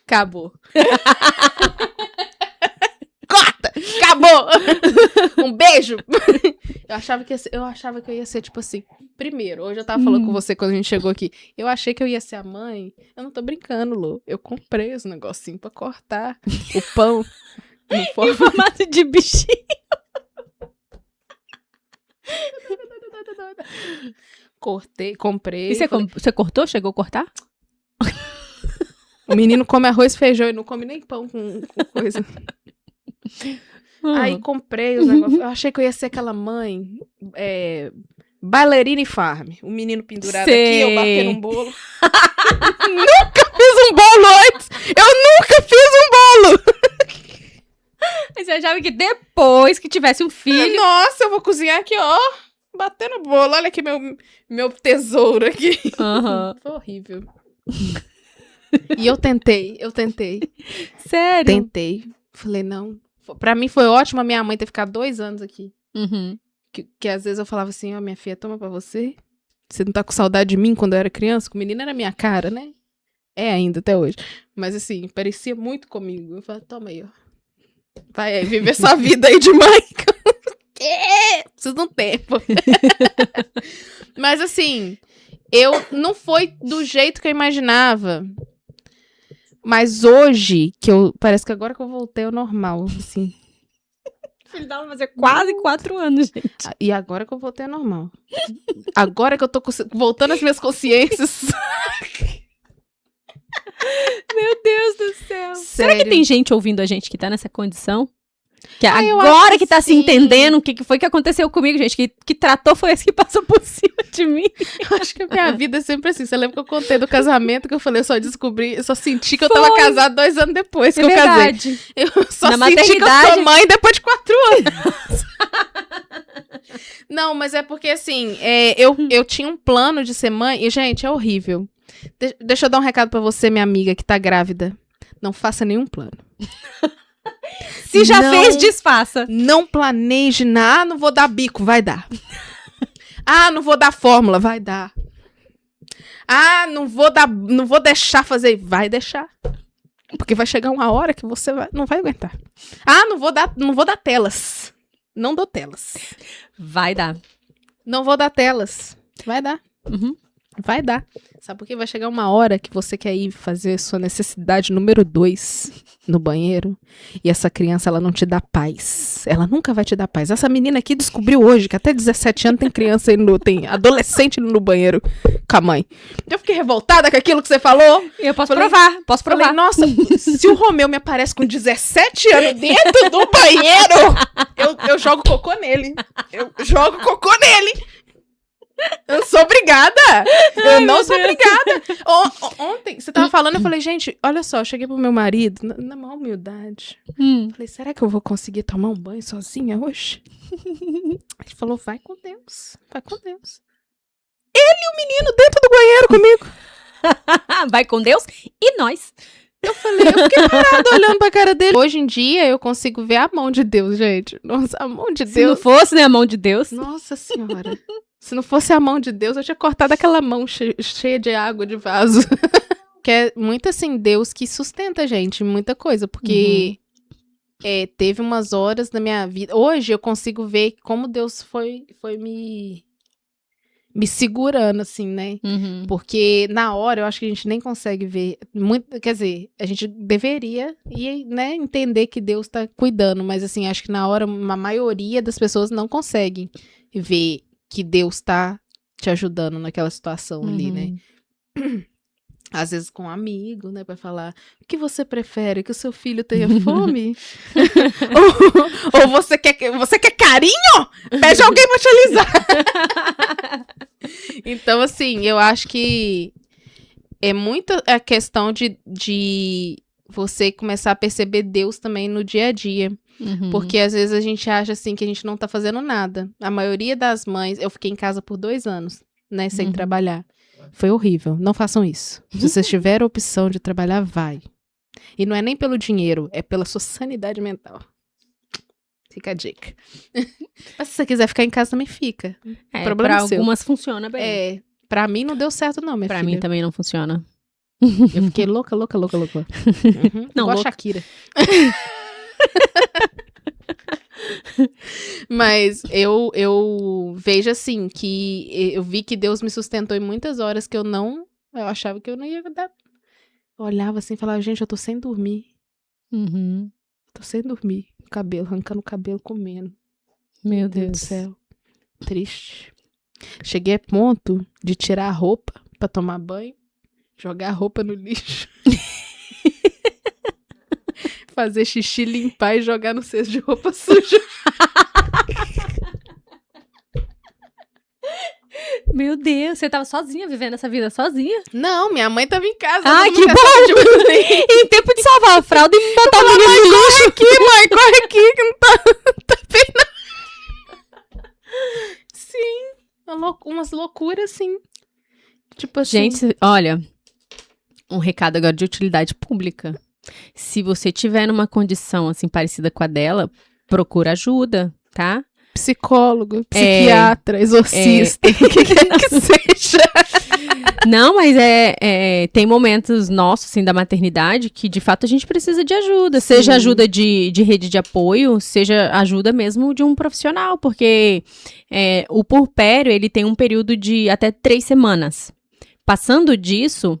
B: Acabou. Corta! Acabou! Um beijo! Eu achava que eu ia ser, tipo assim, primeiro, hoje eu tava falando com você quando a gente chegou aqui, eu achei que eu ia ser a mãe, eu não tô brincando, Lu, eu comprei os negocinhos pra cortar o pão no
A: Em
B: formato.
A: formato de bichinho.
B: Comprei.
A: E você cortou? Chegou a cortar?
B: O menino come arroz e feijão e não come nem pão com coisa. Aí comprei os negócios. Eu achei que eu ia ser aquela mãe bailarina e farm. O menino pendurado aqui, eu batendo um bolo. Nunca fiz um bolo antes! Eu nunca fiz um bolo!
A: Você achava que depois que tivesse um filho...
B: Nossa, eu vou cozinhar aqui, ó. Batendo bolo. Olha aqui meu tesouro aqui. Foi horrível. E eu tentei.
A: Sério?
B: Tentei. Falei, não. Pra mim foi ótimo a minha mãe ter ficado 2 anos aqui. Que às vezes eu falava assim, ó, minha filha, toma pra você. Você não tá com saudade de mim quando eu era criança? Que o menino era minha cara, né? É ainda, até hoje. Mas assim, parecia muito comigo. Eu falei, toma aí, ó. Vai aí, viver sua vida aí de mãe. Preciso de um tempo. Mas assim, não foi do jeito que eu imaginava. Mas hoje, parece que agora que eu voltei ao normal, assim.
A: Filho dela vai fazer quase 4 anos, gente.
B: E agora que eu voltei ao normal. Agora que eu tô voltando às minhas consciências.
A: Meu Deus do céu.
B: Sério.
A: Será que tem gente ouvindo a gente que tá nessa condição? Que
B: eu
A: agora
B: acho
A: que tá se
B: sim.
A: entendendo o que foi que aconteceu comigo, gente. Que tratou foi esse que passou por cima de mim.
B: Eu acho que a minha vida é sempre assim. Você lembra que eu contei do casamento que eu falei, eu só senti que eu tava casada 2 anos depois que eu casei. Eu só senti que eu sou mãe depois de 4 anos. Não, mas é porque assim, eu tinha um plano de ser mãe e, gente, é horrível. Deixa eu dar um recado pra você, minha amiga, que tá grávida. Não faça nenhum plano.
A: Se já fez, desfaça.
B: Não planeje nada. Não vou dar bico, vai dar. Não vou dar fórmula, vai dar. Não vou deixar fazer, vai deixar. Porque vai chegar uma hora que você não vai aguentar. Não vou dar telas. Não dou telas.
A: Vai dar.
B: Não vou dar telas. Vai dar. Vai dar. Sabe por quê? Vai chegar uma hora que você quer ir fazer sua necessidade número 2 no banheiro e essa criança, ela não te dá paz. Ela nunca vai te dar paz. Essa menina aqui descobriu hoje que até 17 anos tem criança tem adolescente no banheiro com a mãe. Eu fiquei revoltada com aquilo que você falou.
A: Eu posso provar.
B: Falei, nossa, se o Romeu me aparece com 17 anos dentro do banheiro, eu jogo cocô nele. Eu sou obriguada! Eu não sou obrigada! Ontem, você tava falando, eu falei, gente, olha só, eu cheguei pro meu marido, na maior humildade. Falei, será que eu vou conseguir tomar um banho sozinha hoje? Ele falou, vai com Deus. Ele e o menino dentro do banheiro comigo.
A: Vai com Deus e nós.
B: Eu fiquei parada olhando pra cara dele. Hoje em dia, eu consigo ver a mão de Deus, gente. Nossa, a mão de Deus.
A: Se não fosse, né, a mão de Deus.
B: Nossa Senhora. Se não fosse a mão de Deus, eu tinha cortado aquela mão cheia de água de vaso. Que é muito assim, Deus que sustenta a gente, muita coisa. Porque teve umas horas na minha vida. Hoje eu consigo ver como Deus foi me segurando, assim, né? Porque na hora eu acho que a gente nem consegue ver. Quer dizer, a gente deveria né, entender que Deus tá cuidando. Mas assim, acho que na hora a maioria das pessoas não consegue ver que Deus tá te ajudando naquela situação ali, né? Às vezes com um amigo, né? Pra falar, o que você prefere? Que o seu filho tenha fome? ou você quer carinho? Pede alguém pra te alisar. Então, assim, eu acho que é muito a questão de você começar a perceber Deus também no dia a dia. Porque às vezes a gente acha assim que a gente não tá fazendo nada. A maioria das mães, eu fiquei em casa por 2 anos, né, sem trabalhar. Foi horrível. Não façam isso. Se vocês tiverem a opção de trabalhar, vai. E não é nem pelo dinheiro, é pela sua sanidade mental. Fica a dica. Mas se você quiser ficar em casa, também fica. Problema
A: pra
B: seu.
A: Algumas funciona bem.
B: Pra mim não deu certo não, minha filha.
A: Pra mim também não funciona.
B: Eu fiquei louca. Não, igual a Shakira. Mas eu vejo assim, que eu vi que Deus me sustentou em muitas horas que eu achava que eu não ia dar. Eu olhava assim e falava, gente, eu tô sem dormir. Tô sem dormir. Cabelo, arrancando o cabelo, comendo.
A: Meu Deus
B: do céu. Triste. Cheguei a ponto de tirar a roupa pra tomar banho, jogar a roupa no lixo. fazer xixi, limpar e jogar no cesto de roupa suja.
A: Meu Deus, você tava sozinha, vivendo essa vida sozinha?
B: Não, minha mãe tava em casa.
A: Ai, que bom! Em tempo de salvar a fralda e botar o menino no lixo.
B: Corre aqui, mãe, corre aqui, que não tá bem não. Sim, umas loucuras, sim. Tipo assim...
A: Gente, olha, um recado agora de utilidade pública. Se você tiver numa condição, assim, parecida com a dela, procura ajuda, tá?
B: Psicólogo, psiquiatra, exorcista, o que quer que seja.
A: Não, mas tem momentos nossos, assim, da maternidade que, de fato, a gente precisa de ajuda.
B: Sim.
A: Seja ajuda de rede de apoio, seja ajuda mesmo de um profissional, porque o puerpério, ele tem um período de até 3 semanas. Passando disso,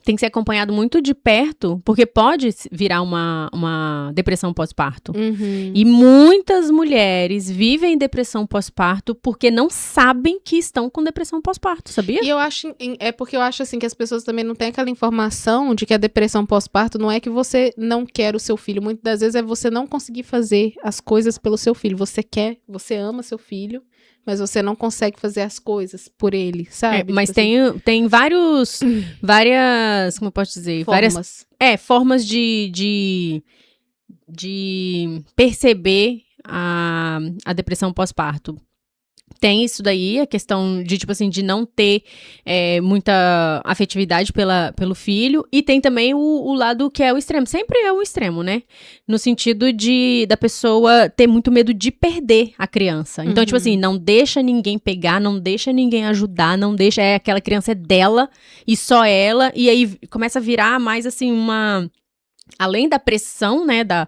A: tem que ser acompanhado muito de perto, porque pode virar uma depressão pós-parto.
B: Uhum.
A: E muitas mulheres vivem depressão pós-parto porque não sabem que estão com depressão pós-parto, sabia?
B: E eu acho, porque eu acho assim que as pessoas também não têm aquela informação de que a depressão pós-parto não é que você não quer o seu filho. Muitas das vezes é você não conseguir fazer as coisas pelo seu filho. Você ama seu filho, mas você não consegue fazer as coisas por ele, sabe?
A: Mas
B: tipo assim,
A: tem várias, como eu posso dizer?
B: formas.
A: Formas de perceber a depressão pós-parto. Tem isso daí, a questão de, tipo assim, de não ter muita afetividade pelo filho. E tem também o lado que é o extremo. Sempre é o extremo, né? No sentido da pessoa ter muito medo de perder a criança. Então, tipo assim, não deixa ninguém pegar, não deixa ninguém ajudar, não deixa... aquela criança é dela e só ela. E aí começa a virar mais, assim, além da pressão, né, da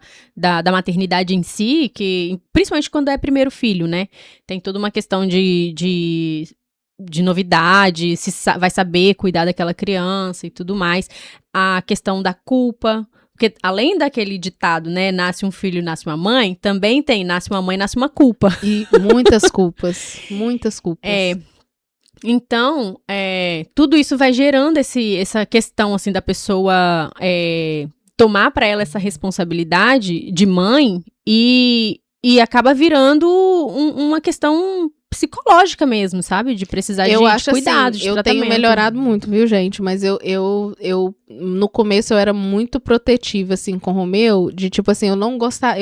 A: maternidade em si, que principalmente quando é primeiro filho, né, tem toda uma questão de novidade, vai saber cuidar daquela criança e tudo mais, a questão da culpa, porque além daquele ditado, né, nasce um filho, nasce uma mãe, também tem nasce uma mãe, nasce uma culpa.
B: E muitas culpas, muitas culpas.
A: Então, tudo isso vai gerando essa questão, assim, da pessoa... tomar para ela essa responsabilidade de mãe e acaba virando uma questão psicológica mesmo, sabe? De precisar de cuidado,
B: assim,
A: de
B: eu
A: tratamento.
B: tenho melhorado muito, viu, gente? Mas eu no começo eu era muito protetiva, assim, com o Romeu, de tipo assim, eu não gostava,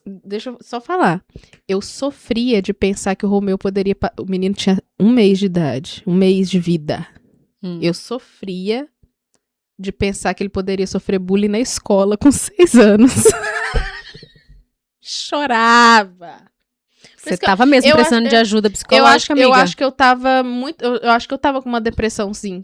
B: deixa eu só falar, eu sofria de pensar que o Romeu poderia, o menino tinha 1 mês de idade, 1 mês de vida, eu sofria de pensar que ele poderia sofrer bullying na escola com 6 anos. Chorava.
A: Você tava mesmo precisando de ajuda psicológica, amiga?
B: Eu acho que eu tava eu acho que eu tava com uma depressão, sim.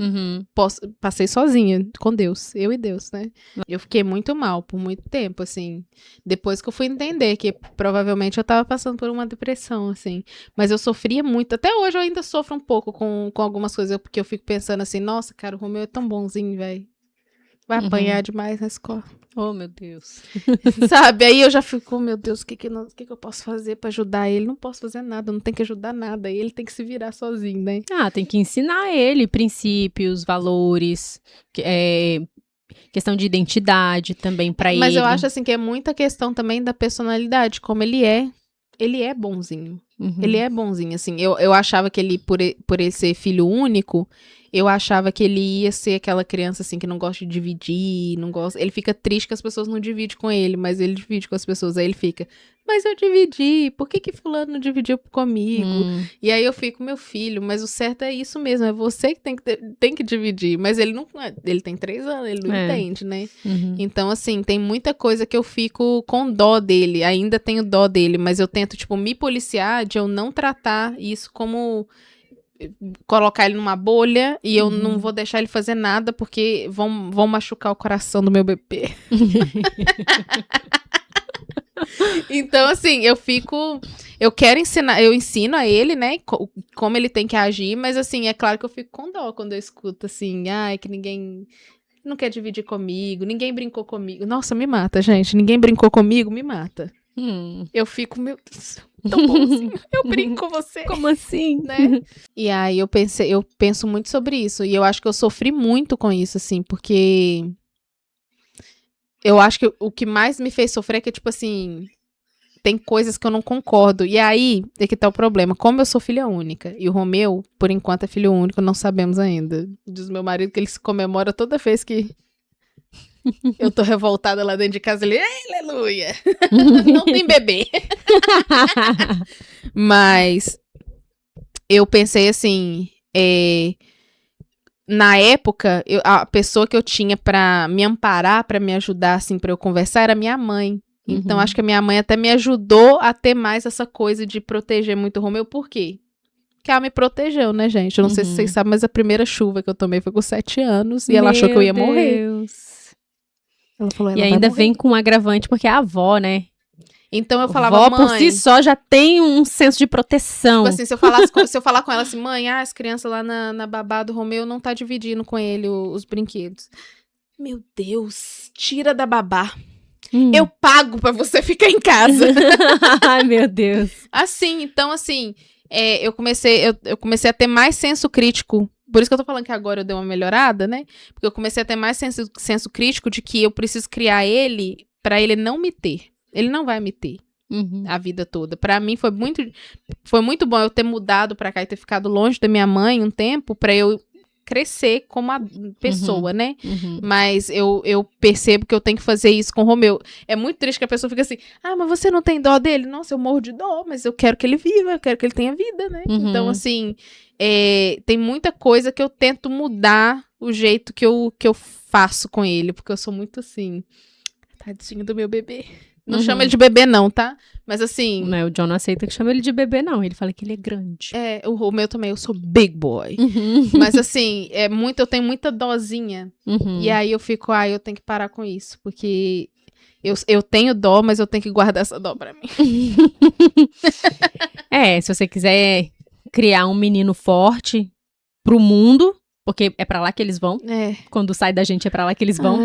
B: Passei sozinha, com Deus. Eu e Deus, né? Eu fiquei muito mal por muito tempo, assim. Depois que eu fui entender que provavelmente eu tava passando por uma depressão, assim. Mas eu sofria muito. Até hoje eu ainda sofro um pouco com algumas coisas, porque eu fico pensando assim, nossa, cara, o Romeu é tão bonzinho, velho. Vai apanhar demais na escola.
A: Oh, meu Deus.
B: Sabe? Aí eu já fico, meu Deus, o que eu posso fazer pra ajudar ele? Não posso fazer nada, não tem que ajudar nada. Ele tem que se virar sozinho, né?
A: Tem que ensinar ele princípios, valores, questão de identidade também pra ele.
B: Mas eu acho, assim, que é muita questão também da personalidade, como ele é. Ele é bonzinho. Ele é bonzinho, assim. Eu achava que ele, por ele ser filho único, eu achava que ele ia ser aquela criança, assim, que não gosta de dividir, não gosta... Ele fica triste que as pessoas não dividem com ele, mas ele divide com as pessoas. Aí ele fica, mas eu dividi, por que fulano não dividiu comigo? E aí eu fico, meu filho, mas o certo é isso mesmo, é você que tem que dividir. Mas ele não... Ele tem 3 anos, ele não entende, né? Então, assim, tem muita coisa que eu fico com dó dele, ainda tenho dó dele, mas eu tento, tipo, me policiar de eu não tratar isso como... colocar ele numa bolha e eu não vou deixar ele fazer nada porque vão machucar o coração do meu bebê. Então, assim, eu quero ensinar, eu ensino a ele, né, como ele tem que agir, mas, assim, é claro que eu fico com dó quando eu escuto, assim, que ninguém não quer dividir comigo, ninguém brincou comigo. Nossa, me mata, gente, ninguém brincou comigo, me mata. Eu fico, meu Deus, tão bonzinho, eu brinco com você.
A: Como assim?
B: Né? E aí eu penso muito sobre isso, e eu acho que eu sofri muito com isso, assim, porque eu acho que o que mais me fez sofrer é que, tipo assim, tem coisas que eu não concordo. E aí, é que tá o problema. Como eu sou filha única, e o Romeu, por enquanto, é filho único, não sabemos ainda. Diz meu marido que ele se comemora toda vez que eu tô revoltada lá dentro de casa, ele, aleluia! Não tem bebê. Mas eu pensei assim, na época, a pessoa que eu tinha pra me amparar, pra me ajudar, assim, pra eu conversar, era minha mãe. Então, acho que a minha mãe até me ajudou a ter mais essa coisa de proteger muito o Romeu. Por quê? Porque ela me protegeu, né, gente? Eu não sei se vocês sabem, mas a primeira chuva que eu tomei foi com 7 anos. E ela achou que eu ia morrer. Ela falou, ela
A: e
B: vai
A: ainda
B: morrer.
A: vem com um agravante, porque é a avó, né?
B: Então eu falava,
A: avó
B: mãe...
A: por si só já tem um senso de proteção.
B: Tipo assim, se eu falar com ela assim, mãe, as crianças lá na babá do Romeu não tá dividindo com ele os brinquedos. Meu Deus, tira da babá. Eu pago pra você ficar em casa.
A: Ai, meu Deus.
B: Assim, então assim, eu comecei a ter mais senso crítico. Por isso que eu tô falando que agora eu dei uma melhorada, né? Porque eu comecei a ter mais senso crítico de que eu preciso criar ele pra ele não me ter. Ele não vai me ter a vida toda. Pra mim foi muito bom eu ter mudado pra cá e ter ficado longe da minha mãe um tempo pra eu crescer como a pessoa, né? Mas eu percebo que eu tenho que fazer isso com o Romeu. É muito triste que a pessoa fica assim, mas você não tem dó dele? Nossa, eu morro de dó, mas eu quero que ele viva, eu quero que ele tenha vida, né? Então, assim, tem muita coisa que eu tento mudar o jeito que eu faço com ele, porque eu sou muito assim, tadinho do meu bebê. Não chama ele de bebê não, tá? Mas assim...
A: Não, o John não aceita que chama ele de bebê, não. Ele fala que ele é grande.
B: O Romeu também, eu sou big boy. Mas assim, eu tenho muita dozinha. E aí eu fico, eu tenho que parar com isso. Porque eu tenho dó, mas eu tenho que guardar essa dó pra mim.
A: Se você quiser criar um menino forte pro mundo... Porque é pra lá que eles vão. Quando sai da gente, é pra lá que eles vão.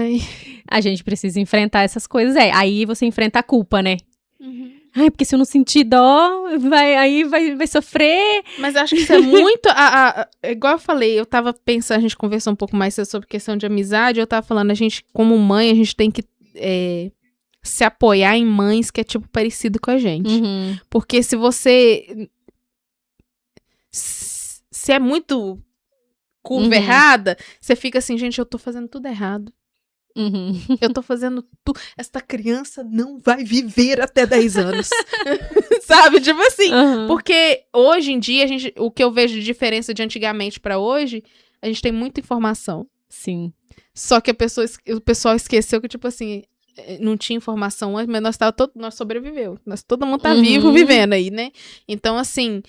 A: A gente precisa enfrentar essas coisas. Aí você enfrenta a culpa, né? Ai, porque se eu não sentir dó, vai sofrer.
B: Mas acho que isso é muito... igual eu falei, eu tava pensando, a gente conversou um pouco mais sobre questão de amizade, eu tava falando, a gente, como mãe, a gente tem que se apoiar em mães que é, tipo, parecido com a gente. Porque se você... Se é muito... curva errada, você fica assim, gente, eu tô fazendo tudo errado. Eu tô fazendo tudo. Esta criança não vai viver até 10 anos. Sabe? Tipo assim. Porque hoje em dia, o que eu vejo de diferença de antigamente pra hoje, a gente tem muita informação.
A: Sim.
B: Só que o pessoal esqueceu que, tipo assim, não tinha informação antes, mas nós sobreviveu. Todo mundo tá vivo, vivendo aí, né? Então, assim...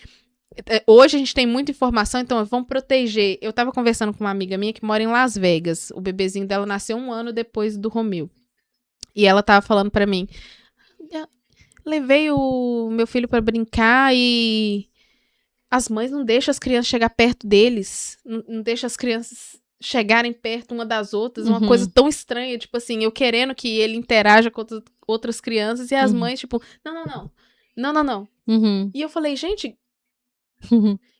B: Hoje a gente tem muita informação, então vamos proteger. Eu tava conversando com uma amiga minha que mora em Las Vegas. O bebezinho dela nasceu 1 ano depois do Romeu. E ela tava falando pra mim, levei o meu filho pra brincar e as mães não deixam as crianças chegar perto deles. Não deixam as crianças chegarem perto uma das outras. Uma coisa tão estranha, tipo assim, eu querendo que ele interaja com outras crianças e as mães, tipo, não. E eu falei, gente...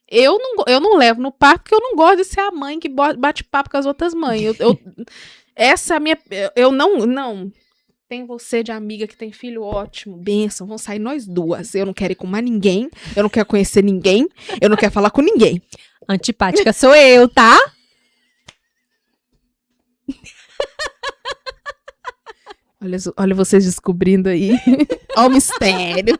B: Eu não levo no parque porque eu não gosto de ser a mãe que bate papo com as outras mães. Essa é a minha... Eu não... Tem você de amiga que tem filho ótimo, bênção, vamos sair nós duas. Eu não quero ir com mais ninguém, eu não quero conhecer ninguém, eu não quero falar com ninguém.
A: Antipática sou eu, tá?
B: Olha vocês descobrindo aí. Olha o mistério.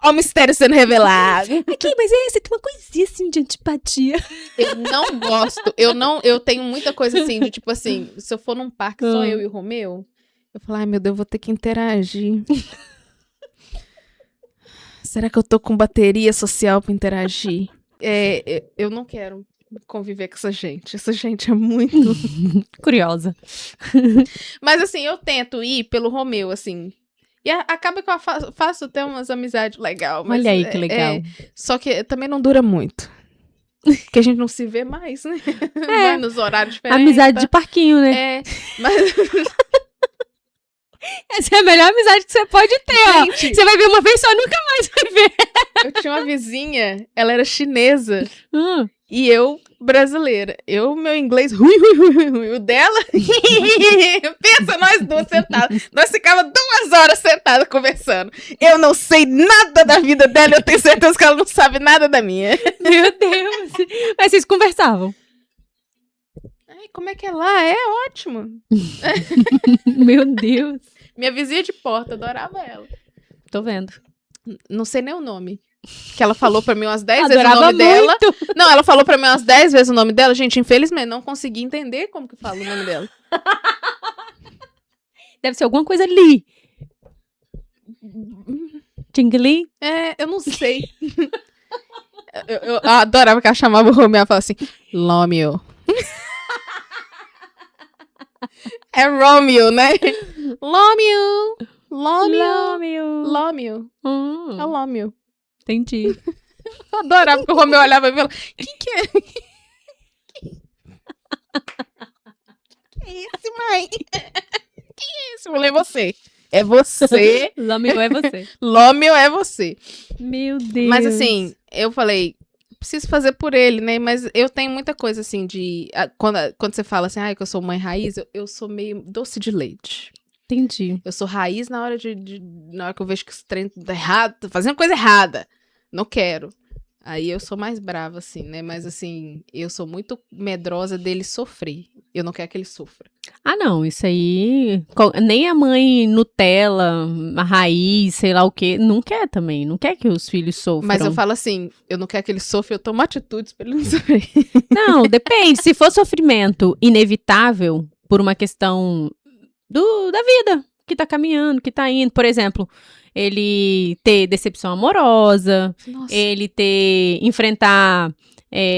B: Olha o mistério sendo revelado.
A: Aqui, mas você tem uma coisinha assim de antipatia.
B: Eu não gosto. Eu tenho muita coisa assim, de tipo assim, se eu for num parque só eu e o Romeu, eu falo, ai meu Deus, eu vou ter que interagir. Será que eu tô com bateria social pra interagir? Eu não quero conviver com essa gente. Essa gente é muito...
A: curiosa.
B: Mas assim, eu tento ir pelo Romeu, assim... E acaba que eu faço até umas amizades legais.
A: Olha aí que legal.
B: Só que também não dura muito. Porque a gente não se vê mais, né? Vai nos horários diferentes.
A: Amizade de parquinho, né?
B: Mas...
A: Essa é a melhor amizade que você pode ter, gente, ó. Você vai ver uma vez só, nunca mais vai ver.
B: Eu tinha uma vizinha, ela era chinesa. E eu brasileira. Meu inglês, ruim. O dela, pensa nós duas sentadas. Nós ficávamos 2 horas sentadas conversando. Eu não sei nada da vida dela, eu tenho certeza que ela não sabe nada da minha.
A: Meu Deus. Mas vocês conversavam?
B: Ai, como é que é lá? É ótimo.
A: Meu Deus.
B: Minha vizinha de porta, adorava ela.
A: Tô vendo.
B: Não sei nem o nome. Que ela falou pra mim umas 10 vezes o
A: Adorava
B: nome dela.
A: muito.
B: Não, ela falou pra mim umas 10 vezes o nome dela. Gente, infelizmente, não consegui entender como que fala o nome dela.
A: Deve ser alguma coisa ali. Tingli?
B: Eu não sei. eu adorava que ela chamava o Romeu e falava assim, Lómio. É Romeo, né? Lómio. Lómio. É Lómio.
A: Entendi.
B: Eu adorava que o Romeu olhava e falava, quem que é? Que é esse, mãe? Quem é esse? Eu falei, você. É você.
A: Lómio é você.
B: Lómio é você.
A: Meu Deus.
B: Mas assim, eu falei, preciso fazer por ele, né? Mas eu tenho muita coisa assim de... Quando você fala assim, que eu sou mãe raiz, eu sou meio doce de leite.
A: Entendi.
B: Eu sou raiz na hora na hora que eu vejo que esse trem tá errado, tô fazendo coisa errada. Não quero. Aí eu sou mais brava, assim, né? Mas assim, eu sou muito medrosa dele sofrer. Eu não quero que ele sofra.
A: Ah, não, isso aí... Nem a mãe Nutella, a raiz, sei lá o quê, não quer também. Não quer que os filhos sofram.
B: Mas eu falo assim, eu não quero que ele sofra, eu tomo atitudes pra ele não sofrer.
A: Não, depende. Se for sofrimento inevitável por uma questão da vida, que tá caminhando, que tá indo. Por exemplo, ele ter decepção amorosa,
B: Nossa.
A: ele enfrentar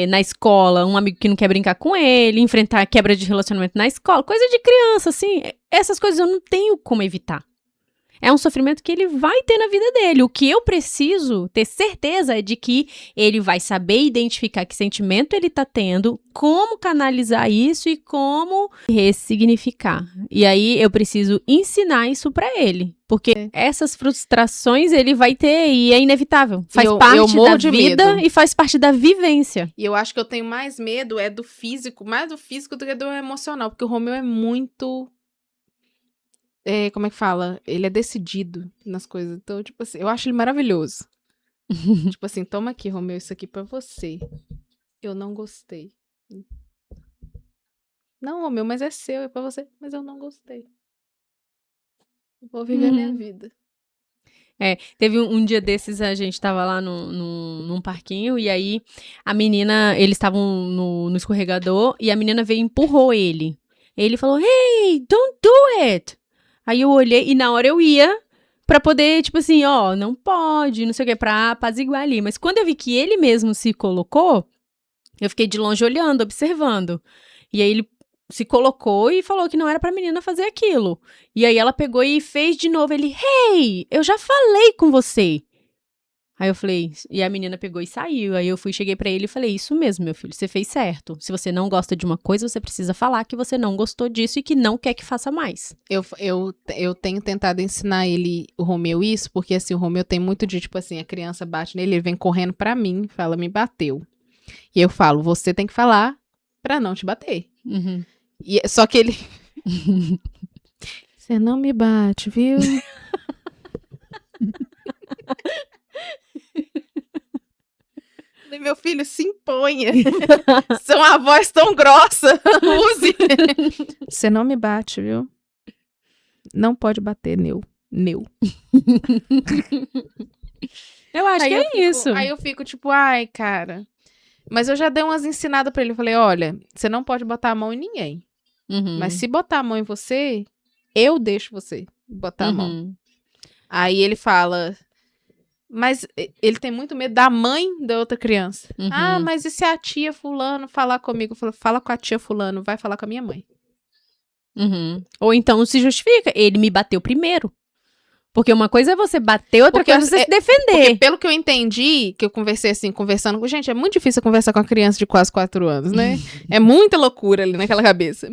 A: na escola um amigo que não quer brincar com ele, enfrentar quebra de relacionamento na escola, coisa de criança, assim. Essas coisas eu não tenho como evitar. É um sofrimento que ele vai ter na vida dele. O que eu preciso ter certeza é de que ele vai saber identificar que sentimento ele tá tendo, como canalizar isso e como ressignificar. E aí eu preciso ensinar isso pra ele. Porque essas frustrações ele vai ter e é inevitável. Faz parte da vida e faz parte da vivência.
B: E eu acho que eu tenho mais medo do físico, mais do físico do que do emocional. Porque o Romeu é muito... como é que fala? Ele é decidido nas coisas. Então, tipo assim, eu acho ele maravilhoso. Tipo assim, toma aqui, Romeu, isso aqui pra você. Eu não gostei. Não, Romeu, mas é seu, é pra você. Mas eu não gostei. Vou viver a minha vida.
A: Teve um dia desses, a gente tava lá num parquinho, e aí a menina, eles estavam no escorregador, e a menina veio e empurrou ele. Ele falou, hey, don't do it! Aí eu olhei, e na hora eu ia pra poder, tipo assim, não pode, não sei o que, pra apaziguar ali. Mas quando eu vi que ele mesmo se colocou, eu fiquei de longe olhando, observando. E aí ele se colocou e falou que não era pra menina fazer aquilo. E aí ela pegou e fez de novo. Ele, hey, eu já falei com você. Aí eu falei, e a menina pegou e saiu. Aí eu cheguei pra ele e falei, isso mesmo, meu filho, você fez certo. Se você não gosta de uma coisa, você precisa falar que você não gostou disso e que não quer que faça mais.
B: Eu tenho tentado ensinar o Romeu isso, porque assim, o Romeu tem muito de, tipo assim, a criança bate nele, ele vem correndo pra mim, fala, me bateu. E eu falo, você tem que falar pra não te bater.
A: Uhum.
B: Só que ele... Você não me bate, viu? Meu filho, se imponha. São a voz tão grossa. Use. Você não me bate, viu? Não pode bater, Neu.
A: Eu acho que é isso.
B: Aí eu fico tipo, ai, cara. Mas eu já dei umas ensinadas pra ele. Eu falei, olha, você não pode botar a mão em ninguém.
A: Uhum.
B: Mas se botar a mão em você, eu deixo você botar a mão. Aí ele fala... Mas ele tem muito medo da mãe da outra criança.
A: Uhum.
B: Ah, mas e se a tia fulano falar comigo? Eu falo, fala com a tia fulano, vai falar com a minha mãe.
A: Uhum. Ou então se justifica, ele me bateu primeiro. Porque uma coisa é você bater, outra coisa é você se defender.
B: Porque pelo que eu entendi, que eu conversei assim, conversando com... Gente, é muito difícil conversar com uma criança de quase 4 anos, né? É muita loucura ali naquela cabeça.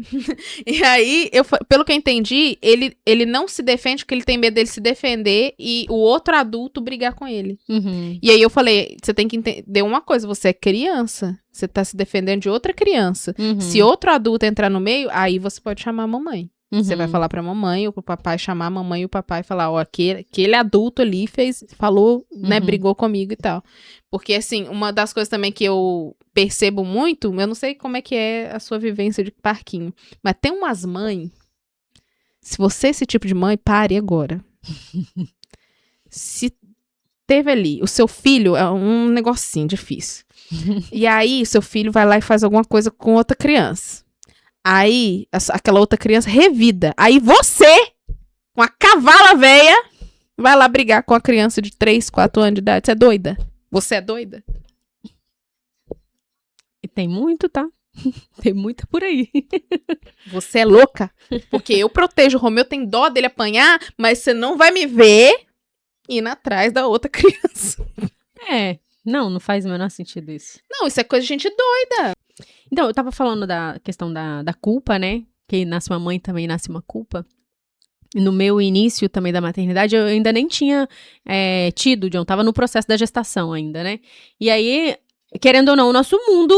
B: E aí, pelo que eu entendi, ele não se defende porque ele tem medo dele se defender e o outro adulto brigar com ele.
A: Uhum.
B: E aí eu falei, você tem que entender uma coisa, você é criança, você tá se defendendo de outra criança.
A: Uhum.
B: Se outro adulto entrar no meio, aí você pode chamar a mamãe.
A: Uhum.
B: Você vai falar pra mamãe ou pro papai, chamar a mamãe e o papai e falar, ó, aquele adulto ali falou, né, brigou comigo e tal. Porque, assim, uma das coisas também que eu percebo muito, eu não sei como é que é a sua vivência de parquinho, mas tem umas mães, se você é esse tipo de mãe, pare agora. Se teve ali, o seu filho é um negocinho difícil. E aí, o seu filho vai lá e faz alguma coisa com outra criança. Aí, aquela outra criança revida. Aí você, com a cavala véia, vai lá brigar com a criança de 3, 4 anos de idade. Você é doida? Você é doida?
A: E tem muito, tá? Tem muita por aí.
B: Você é louca? Porque eu protejo o Romeu, tem dó dele apanhar, mas você não vai me ver indo atrás da outra criança.
A: Não faz o menor sentido isso.
B: Não, isso é coisa de gente doida.
A: Então, eu tava falando da questão da culpa, né? Que nasce uma mãe, também nasce uma culpa. E no meu início também da maternidade, eu ainda nem tinha tido, John. Tava no processo da gestação ainda, né? E aí, querendo ou não, o nosso mundo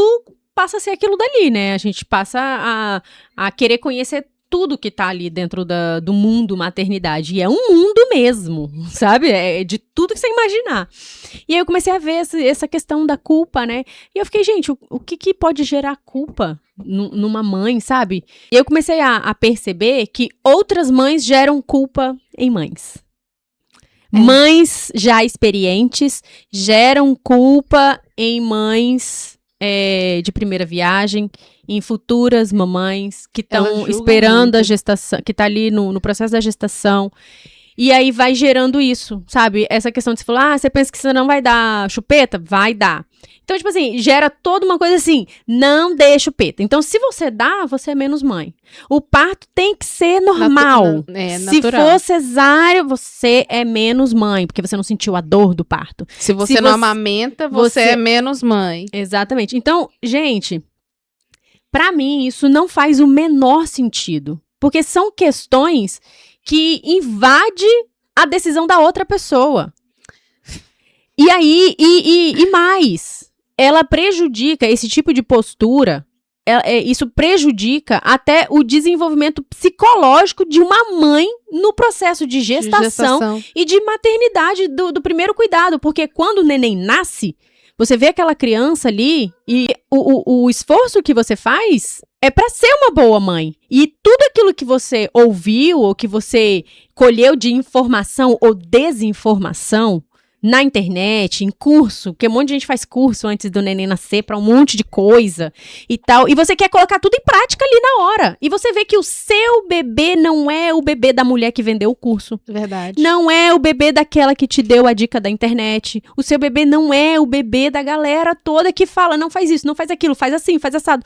A: passa a ser aquilo dali, né? A gente passa a querer conhecer tudo que tá ali dentro do mundo maternidade. E é um mundo mesmo, sabe? É de tudo que você imaginar. E aí eu comecei a ver essa questão da culpa, né? E eu fiquei, gente, o que pode gerar culpa numa mãe, sabe? E eu comecei a perceber que outras mães geram culpa em mães. Mães já experientes geram culpa em mães de primeira viagem, em futuras mamães que estão esperando a gestação, que tá ali no processo da gestação. E aí vai gerando isso, sabe? Essa questão de você falar, você pensa que você não vai dar chupeta? Vai dar. Então, tipo assim, gera toda uma coisa assim, não dê chupeta. Então, se você dá, você é menos mãe. O parto tem que ser normal. Se for cesárea, você é menos mãe, porque você não sentiu a dor do parto.
B: Se você não amamenta, você é menos mãe.
A: Exatamente. Então, gente, pra mim, isso não faz o menor sentido. Porque são questões que invadem a decisão da outra pessoa. E aí, e mais, ela prejudica esse tipo de postura, isso prejudica até o desenvolvimento psicológico de uma mãe no processo de gestação. E de maternidade do primeiro cuidado. Porque quando o neném nasce, você vê aquela criança ali e o esforço que você faz é pra ser uma boa mãe. E tudo aquilo que você ouviu ou que você colheu de informação ou desinformação na internet, em curso, porque um monte de gente faz curso antes do neném nascer pra um monte de coisa e tal, e você quer colocar tudo em prática ali na hora. E você vê que o seu bebê não é o bebê da mulher que vendeu o curso.
B: Verdade.
A: Não é o bebê daquela que te deu a dica da internet. O seu bebê não é o bebê da galera toda que fala, não faz isso, não faz aquilo, faz assim, faz assado.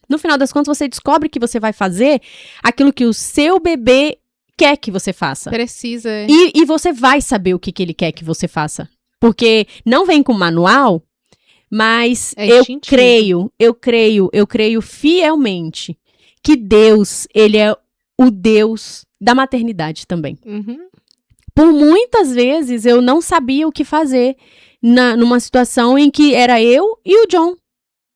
A: No final das contas, você descobre que você vai fazer aquilo que o seu bebê quer que você faça.
B: Precisa.
A: E você vai saber o que ele quer que você faça. Porque não vem com manual, mas eu creio fielmente que Deus, ele é o Deus da maternidade também.
B: Uhum.
A: Por muitas vezes eu não sabia o que fazer numa situação em que era eu e o John.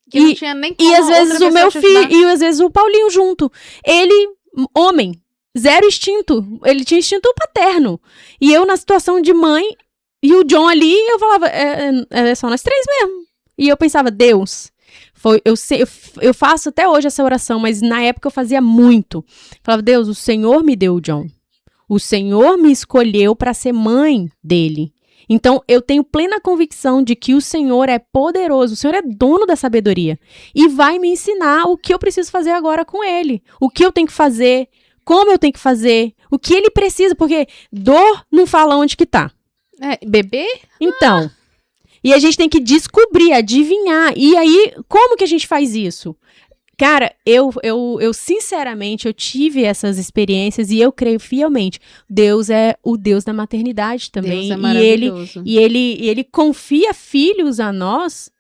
B: Que não tinha nem como
A: e às vezes o meu filho, e às vezes o Paulinho junto. Ele, homem, zero instinto. Ele tinha instinto paterno. E eu na situação de mãe, e o John ali, eu falava, é só nós três mesmo. E eu pensava, Deus, eu faço até hoje essa oração, mas na época eu fazia muito. Falava, Deus, o Senhor me deu o John. O Senhor me escolheu para ser mãe dele. Então, eu tenho plena convicção de que o Senhor é poderoso, o Senhor é dono da sabedoria e vai me ensinar o que eu preciso fazer agora com ele, o que eu tenho que fazer, como eu tenho que fazer, o que ele precisa, porque dor não fala onde que tá.
B: Bebê?
A: Então, e a gente tem que descobrir, adivinhar, e aí, como que a gente faz isso? Cara, eu sinceramente, eu tive essas experiências e eu creio fielmente. Deus é o Deus da maternidade também.
B: Deus é maravilhoso.
A: E ele confia filhos a nós,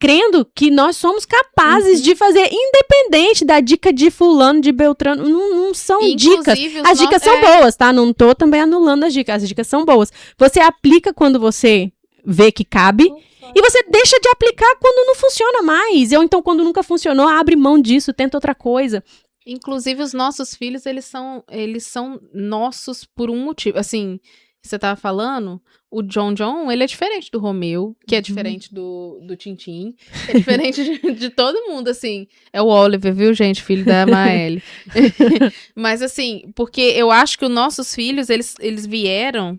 A: crendo que nós somos capazes de fazer, independente da dica de fulano, de Beltrano, não são dicas. As dicas são boas, tá? Não tô também anulando as dicas são boas. Você aplica quando você vê que cabe, e você deixa de aplicar quando não funciona mais. Ou então, quando nunca funcionou, abre mão disso, tenta outra coisa.
B: Inclusive, os nossos filhos, eles são nossos por um motivo. Assim, você tava falando, o John, ele é diferente do Romeu, que é diferente do Tintim, é diferente de todo mundo, assim. É o Oliver, viu, gente? Filho da Maëlle. Mas, assim, porque eu acho que os nossos filhos, eles vieram...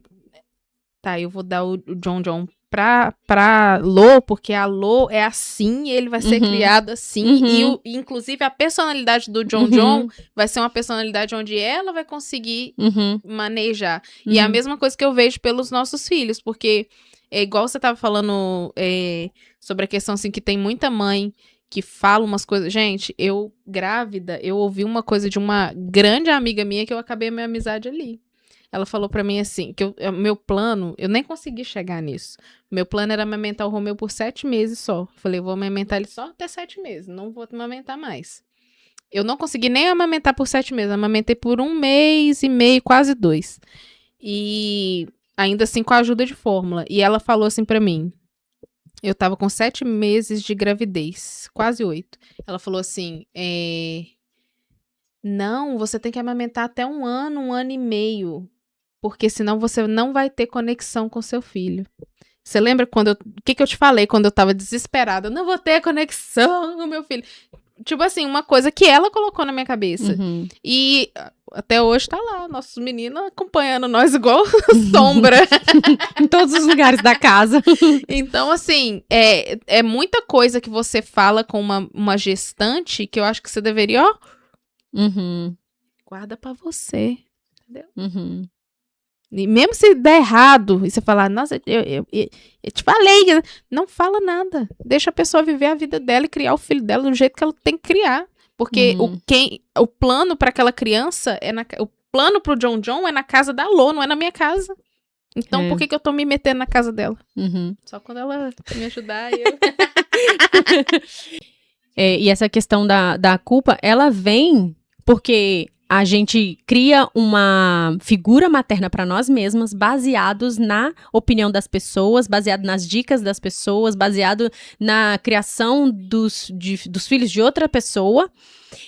B: Tá, eu vou dar o John pra Lô, porque a Lô é assim, ele vai ser criado assim, e inclusive a personalidade do John vai ser uma personalidade onde ela vai conseguir manejar. E é a mesma coisa que eu vejo pelos nossos filhos, porque é igual você tava falando sobre a questão assim, que tem muita mãe que fala umas coisas. Gente, eu grávida, eu ouvi uma coisa de uma grande amiga minha que eu acabei a minha amizade ali. Ela falou pra mim assim, que meu plano, eu nem consegui chegar nisso. Meu plano era amamentar o Romeu por 7 meses só. Falei, vou amamentar ele só até 7 meses, não vou amamentar mais. Eu não consegui nem amamentar por 7 meses, amamentei por 1 mês e meio, quase 2. E ainda assim com a ajuda de fórmula. E ela falou assim pra mim, eu tava com 7 meses de gravidez, quase 8. Ela falou assim, não, você tem que amamentar até 1 ano e meio. Porque senão você não vai ter conexão com seu filho. Você lembra quando o que eu te falei quando eu tava desesperada? Eu não vou ter conexão com meu filho. Tipo assim, uma coisa que ela colocou na minha cabeça. E até hoje tá lá, nossos meninos acompanhando nós igual sombra.
A: Em todos os lugares da casa.
B: Então, assim, é muita coisa que você fala com uma gestante que eu acho que você deveria, ó, guarda pra você. Entendeu? E mesmo se der errado, e você falar, nossa, eu te falei, não fala nada. Deixa a pessoa viver a vida dela e criar o filho dela do jeito que ela tem que criar. Porque o plano para aquela criança, o plano pro John é na casa da Lô, não é na minha casa. Então, por que eu tô me metendo na casa dela? Só quando ela me ajudar, eu...
A: E essa questão da culpa, ela vem porque... a gente cria uma figura materna para nós mesmas, baseados na opinião das pessoas, baseado nas dicas das pessoas, baseado na criação dos filhos de outra pessoa.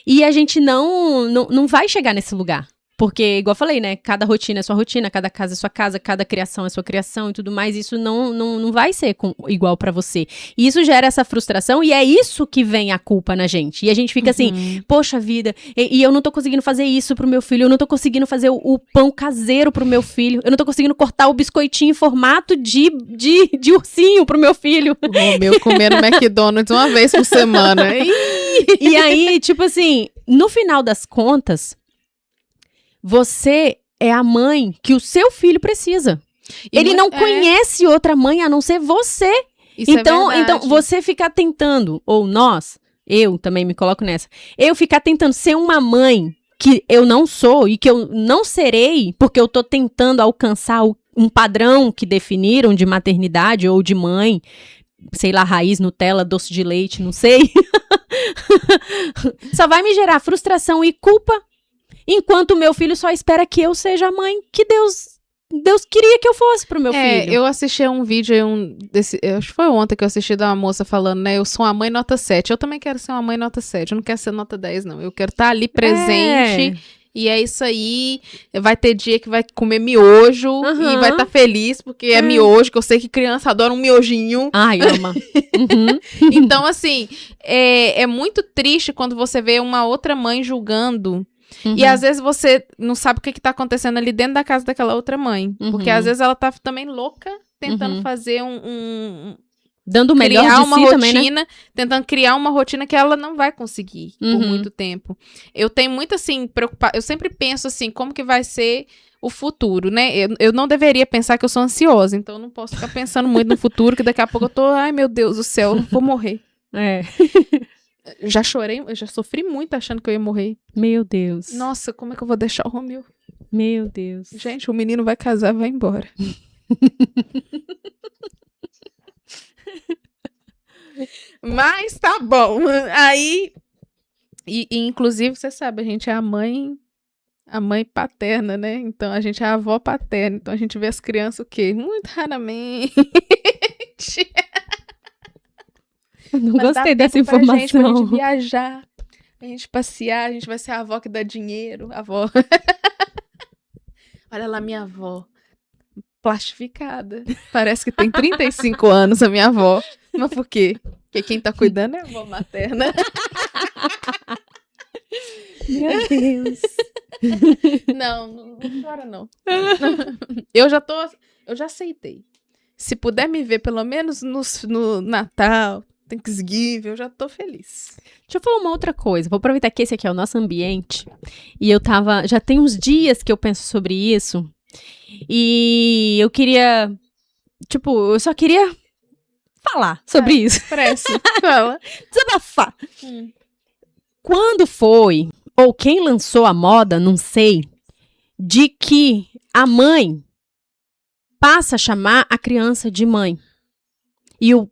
A: E a gente não vai chegar nesse lugar. Porque, igual eu falei, né? Cada rotina é sua rotina, cada casa é sua casa, cada criação é sua criação e tudo mais. Isso não vai ser igual pra você. E isso gera essa frustração e é isso que vem a culpa na gente. E a gente fica assim, poxa vida, e eu não tô conseguindo fazer isso pro meu filho, eu não tô conseguindo fazer o pão caseiro pro meu filho, eu não tô conseguindo cortar o biscoitinho em formato de ursinho pro meu filho.
B: O Romeu comendo McDonald's uma vez por semana.
A: E aí, tipo assim, no final das contas... você é a mãe que o seu filho precisa. Ele não conhece outra mãe a não ser você.
B: Isso
A: então,
B: é
A: então, você ficar tentando, ou eu também me coloco nessa, eu ficar tentando ser uma mãe que eu não sou e que eu não serei, porque eu tô tentando alcançar um padrão que definiram de maternidade ou de mãe, sei lá, raiz, Nutella, doce de leite, não sei. Só vai me gerar frustração e culpa. Enquanto o meu filho só espera que eu seja a mãe que Deus queria que eu fosse pro meu filho.
B: Eu assisti a um vídeo, acho que foi ontem que eu assisti de uma moça falando, né, eu sou uma mãe nota 7. Eu também quero ser uma mãe nota 7, eu não quero ser nota 10, não. Eu quero estar ali presente, e é isso aí. Vai ter dia que vai comer miojo, e vai estar feliz, porque é miojo, que eu sei que criança adora um miojinho.
A: Ai, ama.
B: Então, assim, é muito triste quando você vê uma outra mãe julgando. E às vezes você não sabe o que tá acontecendo ali dentro da casa daquela outra mãe. Porque às vezes ela tá também louca, tentando fazer
A: dando o melhor
B: criar
A: de
B: uma
A: si
B: rotina,
A: também, né?
B: tentando criar uma rotina que ela não vai conseguir por muito tempo. Eu tenho muito, assim, preocupação. Eu sempre penso, assim, como que vai ser o futuro, né? Eu não deveria pensar que eu sou ansiosa, então eu não posso ficar pensando muito no futuro, que daqui a pouco eu tô, ai meu Deus do céu, eu vou morrer. já chorei, eu já sofri muito achando que eu ia morrer.
A: Meu Deus.
B: Nossa, como é que eu vou deixar o Romeu?
A: Meu Deus.
B: Gente, o menino vai casar, vai embora. Mas tá bom. Aí, e inclusive, você sabe, a gente é a mãe paterna, né? Então a gente é a avó paterna. Então a gente vê as crianças o quê? Muito raramente.
A: Eu não
B: Mas
A: gostei
B: dá
A: dessa
B: tempo pra
A: informação.
B: gente viajar, a gente passear, a gente vai ser a avó que dá dinheiro, a avó. Olha lá minha avó, plastificada. Parece que tem 35 anos a minha avó. Mas por quê? Porque quem tá cuidando é a avó materna.
A: Meu Deus.
B: Não chora não. Eu já aceitei. Se puder me ver pelo menos no Natal, Thanksgiving, eu já tô feliz.
A: Deixa eu falar uma outra coisa. Vou aproveitar que esse aqui é o nosso ambiente. E já tem uns dias que eu penso sobre isso. E eu queria, eu só queria falar sobre isso.
B: Pressa, fala.
A: Desabafar. Quando foi, ou quem lançou a moda, não sei, de que a mãe passa a chamar a criança de mãe. E o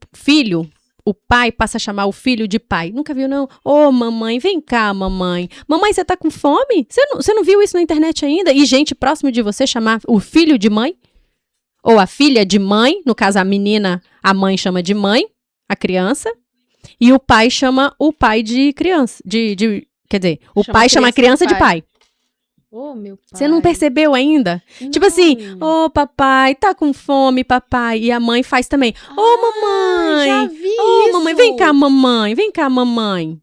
A: pai passa a chamar o filho de pai. Nunca viu, não? Ô, mamãe, vem cá, mamãe. Mamãe, você tá com fome? Você não viu isso na internet ainda? E gente próximo de você chamar o filho de mãe? Ou a filha de mãe? No caso, a menina, a mãe chama de mãe, a criança. E o pai chama o pai de criança. Quer dizer, o pai chama a criança de pai.
B: Ô, meu pai.
A: Você não percebeu ainda?
B: Não.
A: Tipo assim, ô, papai, tá com fome, papai. E a mãe faz também. Ô, mamãe.
B: Já vi
A: Ô,
B: isso.
A: mamãe, vem cá, mamãe. Vem cá, mamãe.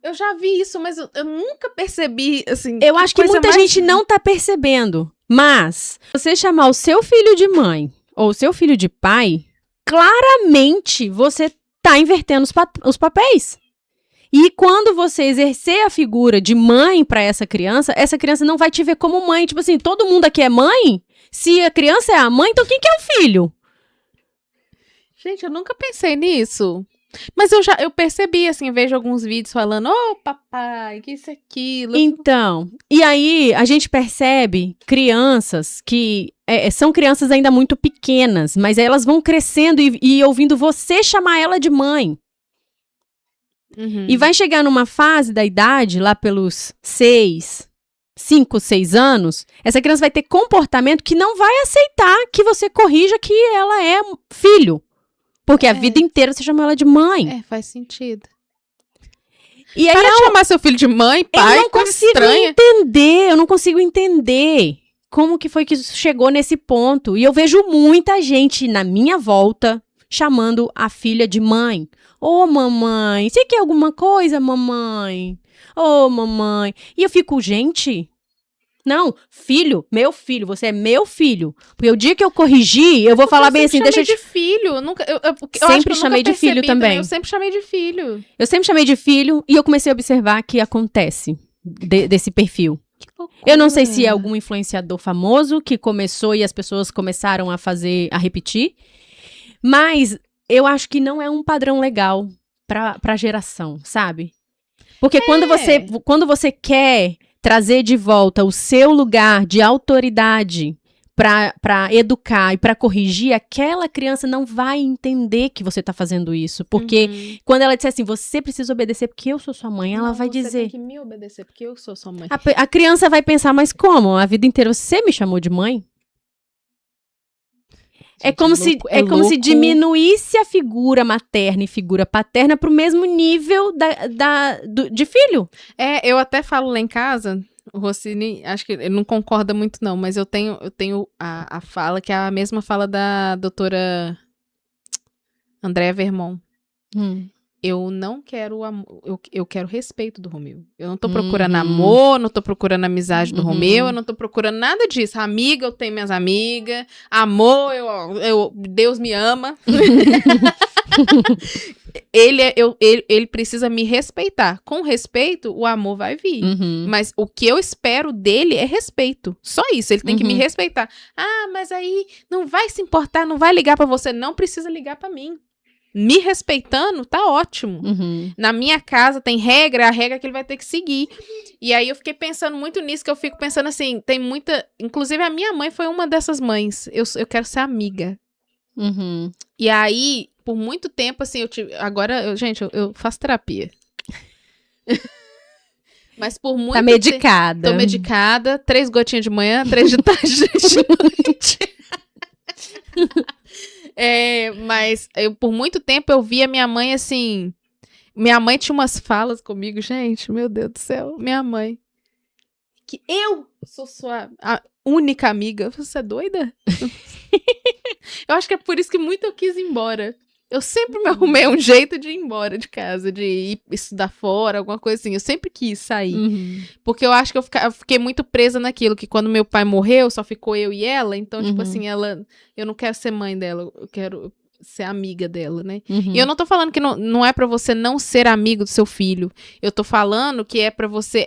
B: Eu já vi isso, mas eu nunca percebi, assim.
A: Eu acho que muita gente não tá percebendo. Mas, você chamar o seu filho de mãe ou o seu filho de pai, claramente você tá invertendo os papéis. E quando você exercer a figura de mãe pra essa criança não vai te ver como mãe. Tipo assim, todo mundo aqui é mãe? Se a criança é a mãe, então quem que é o filho?
B: Gente, eu nunca pensei nisso. Mas eu percebi, assim, vejo alguns vídeos falando, ô, papai, que isso, aquilo.
A: Então, e aí a gente percebe crianças que são crianças ainda muito pequenas, mas elas vão crescendo e ouvindo você chamar ela de mãe.
B: Uhum.
A: E vai chegar numa fase da idade, lá pelos 5, 6 anos, essa criança vai ter comportamento que não vai aceitar que você corrija que ela é filho. Porque a vida inteira você chamou ela de mãe.
B: É, faz sentido.
A: E aí
B: Para de chamar seu filho de mãe, pai,
A: eu não consigo entender como que foi que isso chegou nesse ponto. E eu vejo muita gente na minha volta chamando a filha de mãe. Ô, mamãe, você quer alguma coisa, mamãe? Ô, mamãe. E eu fico, gente, não, filho, meu filho, você é meu filho. Porque o dia que eu corrigir, eu vou falar bem assim, deixa eu
B: de filho. Eu
A: sempre chamei de filho também.
B: Eu sempre chamei de filho.
A: Eu sempre chamei de filho e eu comecei a observar que acontece desse perfil. Eu não sei se é algum influenciador famoso que começou e as pessoas começaram a repetir, mas eu acho que não é um padrão legal pra geração, sabe? Porque quando você quer trazer de volta o seu lugar de autoridade pra educar e pra corrigir, aquela criança não vai entender que você tá fazendo isso. Porque quando ela disser assim, você precisa obedecer porque eu sou sua mãe, ela vai dizer...
B: Você tem que me obedecer porque eu sou sua mãe.
A: A criança vai pensar, mas como? A vida inteira você me chamou de mãe? É como se diminuísse a figura materna e figura paterna pro mesmo nível de filho.
B: É, eu até falo lá em casa, o Rossini, acho que ele não concorda muito não, mas eu tenho a fala, que é a mesma fala da doutora Andréa Vermont. Eu não quero eu quero respeito do Romeu. Eu não tô procurando amor, não tô procurando amizade do Romeu, eu não tô procurando nada disso. Amiga, eu tenho minhas amigas. Amor, Deus me ama. Ele precisa me respeitar. Com respeito, o amor vai vir. Mas o que eu espero dele é respeito. Só isso, ele tem que me respeitar. Ah, mas aí não vai se importar, não vai ligar pra você. Não precisa ligar pra mim. me respeitando, tá ótimo. Na minha casa tem regra, a regra que ele vai ter que seguir. E aí eu fiquei pensando muito nisso, que eu fico pensando assim, tem muita... Inclusive a minha mãe foi uma dessas mães. Eu quero ser amiga. E aí, por muito tempo, assim, eu tive... Agora, gente, eu faço terapia. Mas por muito
A: tempo... Tá medicada.
B: Tô medicada, 3 gotinhas de manhã, 3 de tarde, 3 de noite. Mas por muito tempo eu via minha mãe assim... Minha mãe tinha umas falas comigo, gente, meu Deus do céu, minha mãe. Que eu sou sua única amiga. Você é doida? Eu acho que é por isso que muito eu quis ir embora. Eu sempre me arrumei um jeito de ir embora de casa, de ir estudar fora, alguma coisa assim. Eu sempre quis sair. Porque eu acho que eu fiquei muito presa naquilo, que quando meu pai morreu, só ficou eu e ela. Então, tipo assim, eu não quero ser mãe dela, eu quero ser amiga dela, né? E eu não tô falando que não é pra você não ser amigo do seu filho. Eu tô falando que é pra você...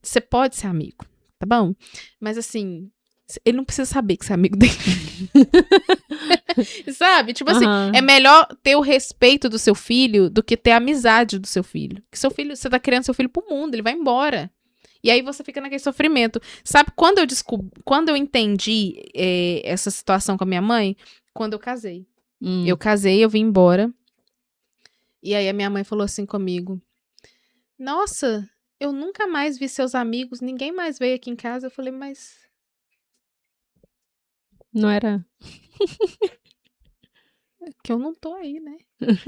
B: Você pode ser amigo, tá bom? Mas assim... Ele não precisa saber que você é amigo dele. Sabe? Tipo assim, é melhor ter o respeito do seu filho do que ter a amizade do seu filho. Porque seu filho, você tá criando seu filho pro mundo, ele vai embora. E aí você fica naquele sofrimento. Sabe, quando eu entendi essa situação com a minha mãe? Quando eu casei. Eu casei, eu vim embora. E aí a minha mãe falou assim comigo: nossa, eu nunca mais vi seus amigos, ninguém mais veio aqui em casa. Eu falei, mas...
A: Não era...
B: que eu não tô aí, né?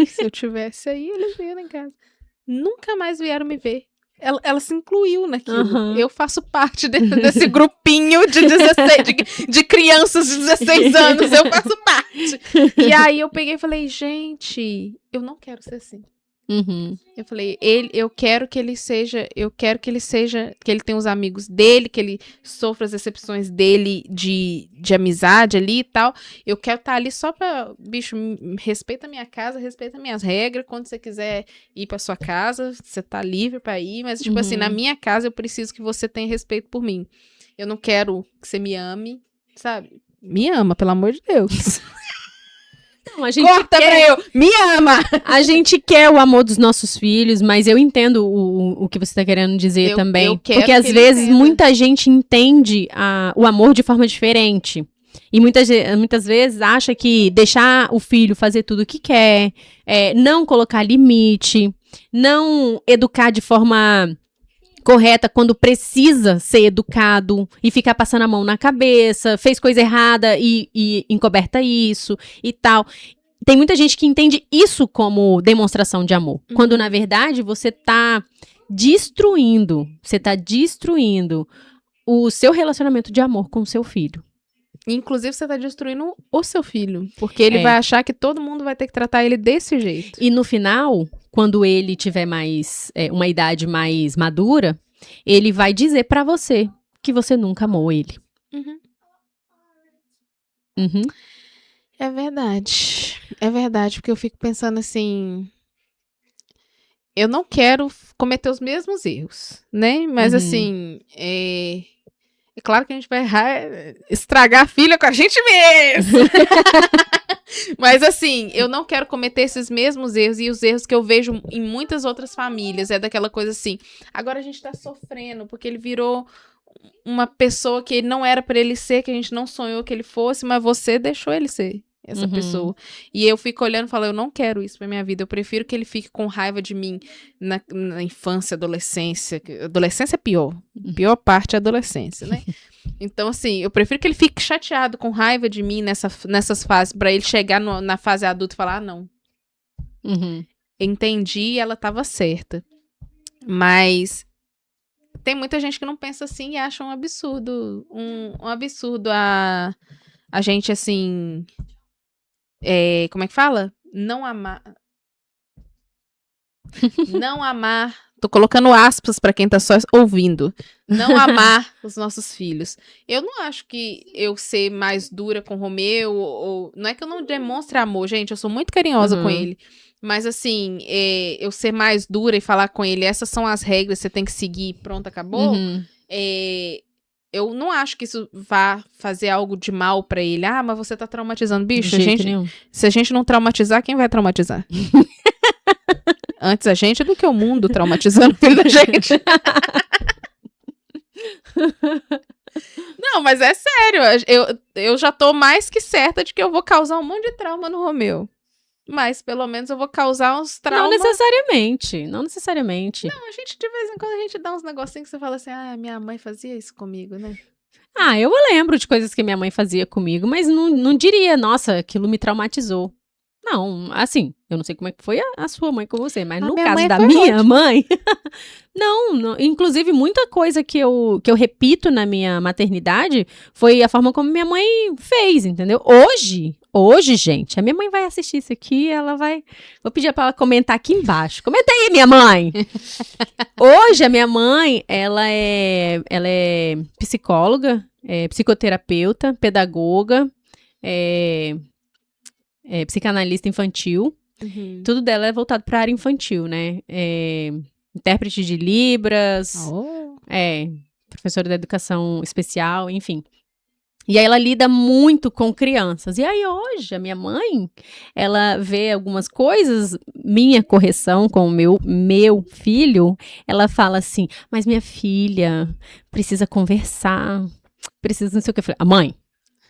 B: Se eu tivesse aí, eles vieram em casa. Nunca mais vieram me ver. Ela se incluiu naquilo. Eu faço parte desse grupinho de 16, de crianças de 16 anos. Eu faço parte. E aí eu peguei e falei, gente, eu não quero ser assim. Eu falei, eu quero que ele seja, que ele tenha os amigos dele, que ele sofra as decepções dele de amizade ali e tal. Eu quero estar ali só pra, bicho, respeita a minha casa, respeita minhas regras. Quando você quiser ir pra sua casa, você tá livre pra ir. Mas, tipo assim, na minha casa eu preciso que você tenha respeito por mim. Eu não quero que você me ame, sabe? Me ama, pelo amor de Deus.
A: Não, a gente
B: Corta pra eu, me ama!
A: A gente quer o amor dos nossos filhos, mas eu entendo o que você tá querendo dizer também.
B: Eu quero
A: porque às vezes muita gente entende o amor de forma diferente. E muitas vezes acha que deixar o filho fazer tudo o que quer, não colocar limite, não educar de forma correta quando precisa ser educado e ficar passando a mão na cabeça, fez coisa errada e encoberta isso e tal. Tem muita gente que entende isso como demonstração de amor, quando na verdade você tá destruindo o seu relacionamento de amor com o seu filho.
B: Inclusive, você tá destruindo o seu filho. Porque ele vai achar que todo mundo vai ter que tratar ele desse jeito.
A: E no final, quando ele tiver uma idade mais madura, ele vai dizer pra você que você nunca amou ele.
B: É verdade. É verdade, porque eu fico pensando assim... Eu não quero cometer os mesmos erros, né? Mas assim... É claro que a gente vai errar, estragar a filha com a gente mesmo. Mas assim, eu não quero cometer esses mesmos erros e os erros que eu vejo em muitas outras famílias. É daquela coisa assim, agora a gente tá sofrendo porque ele virou uma pessoa que não era pra ele ser, que a gente não sonhou que ele fosse, mas você deixou ele ser essa pessoa. E eu fico olhando e falo, eu não quero isso pra minha vida. Eu prefiro que ele fique com raiva de mim na infância, adolescência. Adolescência é pior. A pior parte é a adolescência, né? Então, assim, eu prefiro que ele fique chateado, com raiva de mim nessas fases, pra ele chegar na fase adulta e falar, ah, não. Entendi, ela tava certa. Mas tem muita gente que não pensa assim e acha um absurdo. Um absurdo a gente, assim... como é que fala? Não amar. Não amar. Tô colocando aspas pra quem tá só ouvindo. Não amar os nossos filhos. Eu não acho que eu ser mais dura com o Romeu, ou não é que eu não demonstre amor, gente. Eu sou muito carinhosa com ele. Mas assim, eu ser mais dura e falar com ele, essas são as regras, você tem que seguir, pronto, acabou. eu não acho que isso vá fazer algo de mal pra ele. Ah, mas você tá traumatizando. Bicho,
A: nenhum.
B: se a gente não traumatizar, quem vai traumatizar? Antes a gente do que o mundo traumatizando o filho da gente. Não, mas é sério. Eu já tô mais que certa de que eu vou causar um monte de trauma no Romeu. Mas pelo menos eu vou causar uns traumas.
A: Não necessariamente. Não,
B: a gente de vez em quando a gente dá uns negocinhos que você fala assim, ah, minha mãe fazia isso comigo, né?
A: Ah, eu lembro de coisas que minha mãe fazia comigo, mas não diria, nossa, aquilo me traumatizou. Não, assim, eu não sei como é que foi a sua mãe com você, mas no caso da minha mãe, não, inclusive muita coisa que eu repito na minha maternidade foi a forma como minha mãe fez, entendeu? Hoje, gente, a minha mãe vai assistir isso aqui, ela vai, vou pedir pra ela comentar aqui embaixo. Comenta aí, minha mãe! Hoje, a minha mãe, ela é psicóloga, psicoterapeuta, pedagoga, psicanalista infantil.
B: Uhum.
A: Tudo dela é voltado para a área infantil, né? Intérprete de Libras, professora da educação especial, enfim. E aí ela lida muito com crianças. E aí hoje, a minha mãe, ela vê algumas coisas, minha correção com o meu filho, ela fala assim, mas minha filha precisa conversar, precisa não sei o que. Eu falei,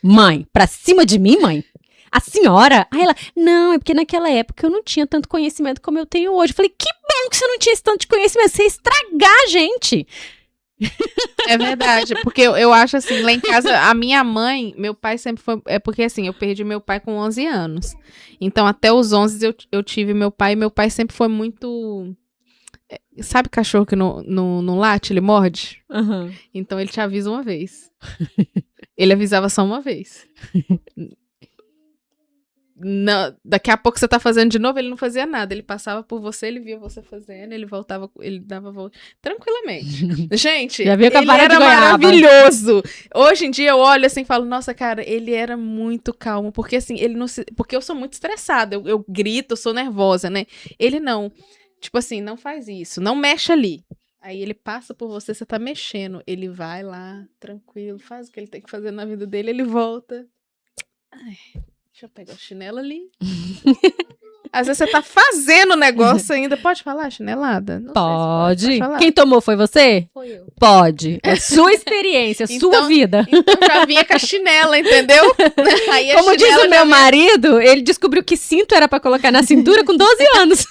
A: mãe, pra cima de mim, mãe? A senhora? Aí ela, não, é porque naquela época eu não tinha tanto conhecimento como eu tenho hoje. Eu falei, que bom que você não tinha esse tanto de conhecimento, você ia estragar a gente.
B: É verdade, porque eu acho assim, lá em casa, a minha mãe, meu pai sempre foi, porque assim, eu perdi meu pai com 11 anos, então até os 11 eu tive meu pai, e meu pai sempre foi muito, sabe cachorro que não late, ele morde?
A: Uhum.
B: Então ele te avisa uma vez, ele avisava só uma vez. Não, daqui a pouco você tá fazendo de novo, ele não fazia nada. Ele passava por você, ele via você fazendo, ele voltava, ele dava a volta tranquilamente. Gente,
A: já viu
B: ele era maravilhoso. Hoje em dia eu olho assim e falo, nossa, cara, ele era muito calmo, porque assim, porque eu sou muito estressada, eu grito, eu sou nervosa, né? Ele não. Tipo assim, não faz isso, não mexe ali. Aí ele passa por você, você tá mexendo, ele vai lá, tranquilo, faz o que ele tem que fazer na vida dele, ele volta. Ai, deixa eu pegar o chinelo ali. Às vezes você tá fazendo o negócio ainda. Pode falar chinelada? Não
A: pode.
B: Sei se pode falar.
A: Quem tomou foi você?
B: Foi eu.
A: Pode. É sua experiência, sua vida.
B: Então já vinha com a chinela, entendeu? Aí
A: como diz o meu marido, ele descobriu que cinto era pra colocar na cintura com 12 anos.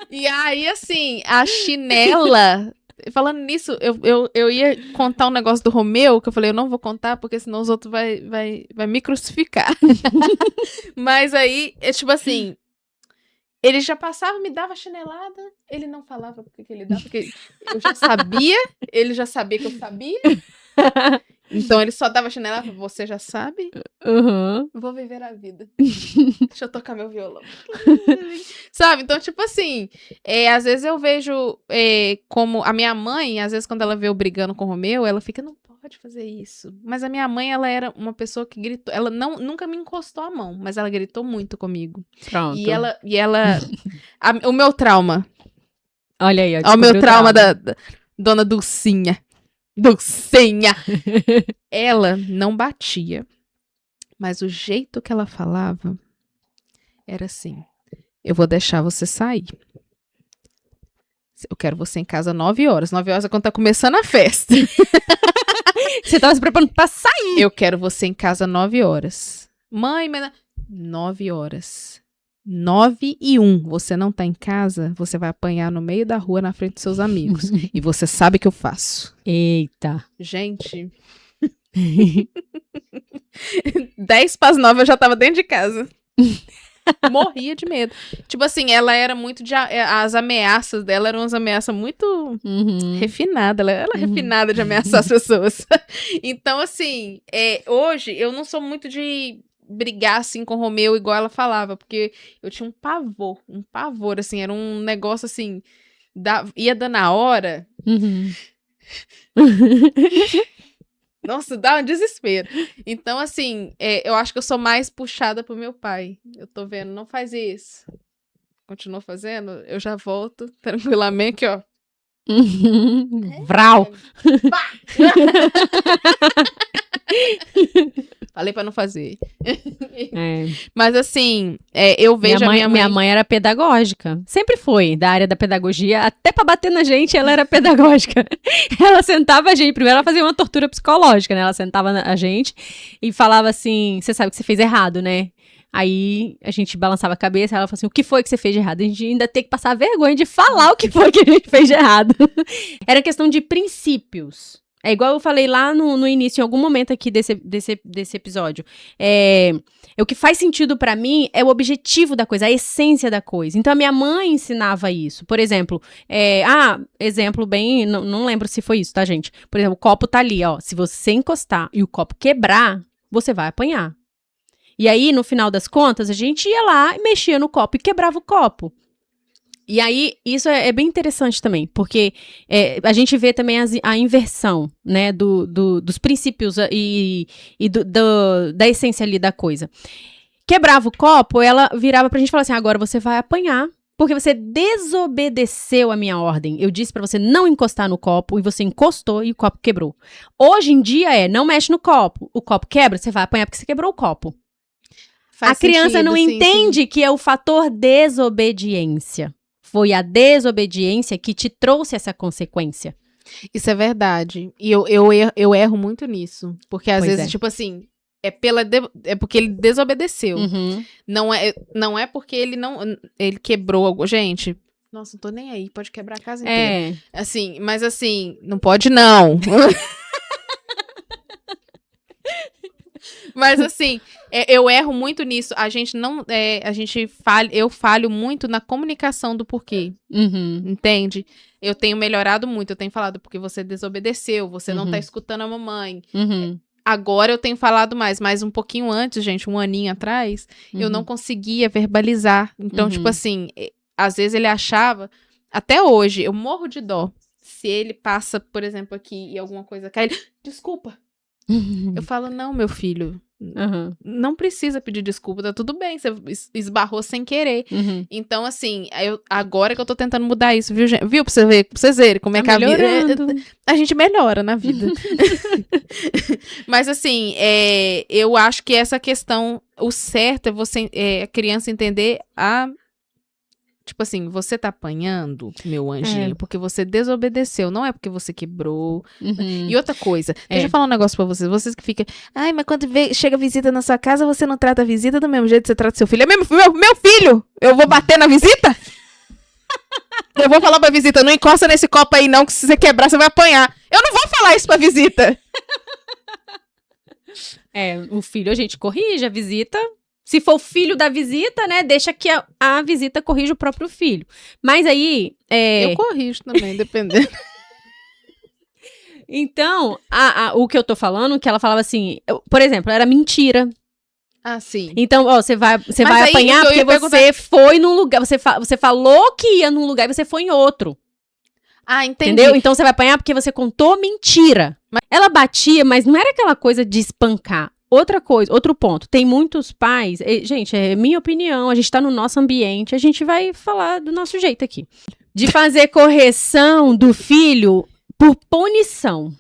B: E aí, assim, a chinela... Falando nisso, eu ia contar um negócio do Romeu, que eu falei, eu não vou contar, porque senão os outros vai me crucificar. Mas aí, tipo assim, ele já passava, me dava chinelada, ele não falava porque que ele dava, porque eu já sabia, ele já sabia que eu sabia. Então ele só dava chinelada, você já sabe?
A: Uhum.
B: Vou viver a vida. Deixa eu tocar meu violão. Sabe? Então, tipo assim, às vezes eu vejo como a minha mãe, às vezes quando ela vê eu brigando com o Romeu, ela fica, não pode fazer isso. Mas a minha mãe, ela era uma pessoa que gritou, ela nunca me encostou a mão, mas ela gritou muito comigo.
A: Pronto.
B: E ela o meu trauma.
A: Olha aí,
B: o meu trauma da dona Dulcinha. Ela não batia, mas o jeito que ela falava era assim, eu vou deixar você sair, eu quero você em casa 9 horas, 9 horas é quando tá começando a festa.
A: Você tava se preparando pra sair.
B: Eu quero você em casa 9 horas. Mãe, 9 horas. 9:01, você não tá em casa, você vai apanhar no meio da rua na frente dos seus amigos. E você sabe que eu faço.
A: Eita.
B: Gente. 10:09 eu já tava dentro de casa. Morria de medo. Tipo assim, ela era muito as ameaças dela eram umas ameaças muito refinadas. Ela era refinada de ameaçar as pessoas. Então, assim, hoje eu não sou muito de brigar assim com o Romeu igual ela falava, porque eu tinha um pavor, assim, era um negócio assim, ia dando a hora. Nossa, dá um desespero. Então, assim, eu acho que eu sou mais puxada pro meu pai. Eu tô vendo, não faz isso. continua fazendo, eu já volto tranquilamente, ó.
A: Vral.
B: Falei pra não fazer.
A: É.
B: Mas assim, eu vejo
A: Minha mãe era pedagógica. Sempre foi da área da pedagogia. Até pra bater na gente, ela era pedagógica. Ela sentava a gente. Primeiro ela fazia uma tortura psicológica, né? Ela sentava a gente e falava assim, você sabe que você fez errado, né? Aí a gente balançava a cabeça, ela falou assim, o que foi que você fez de errado? A gente ainda tem que passar vergonha de falar o que foi que a gente fez de errado. Era questão de princípios. É igual eu falei lá no início, em algum momento aqui desse episódio. O que faz sentido pra mim é o objetivo da coisa, a essência da coisa. Então, a minha mãe ensinava isso. Por exemplo, exemplo bem... Não lembro se foi isso, tá, gente? Por exemplo, o copo tá ali, ó. Se você encostar e o copo quebrar, você vai apanhar. E aí, no final das contas, a gente ia lá e mexia no copo e quebrava o copo. E aí, isso é bem interessante também, porque a gente vê também a inversão, né, dos princípios e da essência ali da coisa. Quebrava o copo, ela virava pra gente e falava assim, agora você vai apanhar, porque você desobedeceu a minha ordem. Eu disse pra você não encostar no copo, e você encostou e o copo quebrou. Hoje em dia não mexe no copo. O copo quebra, você vai apanhar porque você quebrou o copo. A criança não entende que é o fator desobediência. Foi a desobediência que te trouxe essa consequência.
B: Isso é verdade. E eu erro muito nisso. Porque às vezes, tipo assim, é porque ele desobedeceu.
A: Uhum.
B: Não é porque ele quebrou algo. Gente, nossa, não tô nem aí. Pode quebrar a casa inteira. Assim, mas assim, não pode não. Mas assim, eu erro muito nisso. Eu falho muito na comunicação do porquê.
A: Uhum.
B: Entende? Eu tenho melhorado muito. Eu tenho falado porque você desobedeceu, você não tá escutando a mamãe.
A: Uhum.
B: Agora eu tenho falado mais, mas um pouquinho antes, gente, um aninho atrás, eu não conseguia verbalizar. Então, tipo assim, às vezes ele achava, até hoje, eu morro de dó. Se ele passa, por exemplo, aqui e alguma coisa cai, ele, desculpa. Eu falo, não, meu filho, não precisa pedir desculpa, tá tudo bem, você esbarrou sem querer. Então, assim, agora que eu tô tentando mudar isso, viu, gente? Viu, pra vocês verem como é que a vida... A gente melhora na vida. Mas, assim, eu acho que essa questão, o certo é a criança entender tipo assim, você tá apanhando, meu anjinho, porque você desobedeceu, não é porque você quebrou. E outra coisa, deixa eu falar um negócio pra vocês que ficam, ai, mas quando chega visita na sua casa, você não trata a visita do mesmo jeito que você trata seu filho. É meu filho! Eu vou bater na visita? Eu vou falar pra visita, não encosta nesse copo aí não, que se você quebrar, você vai apanhar. Eu não vou falar isso pra visita.
A: O filho a gente corrige, a visita... Se for o filho da visita, né, deixa que a visita corrija o próprio filho. Mas aí...
B: Eu corrijo também, dependendo.
A: Então, o que eu tô falando, que ela falava assim... por exemplo, era mentira.
B: Ah, sim.
A: Então, ó, você vai apanhar porque você foi num lugar... Você falou que ia num lugar e você foi em outro.
B: Ah, entendi.
A: Entendeu? Então, você vai apanhar porque você contou mentira. Ela batia, mas não era aquela coisa de espancar. Outra coisa, outro ponto, tem muitos pais, gente, é minha opinião, a gente tá no nosso ambiente, a gente vai falar do nosso jeito aqui. De fazer correção do filho por punição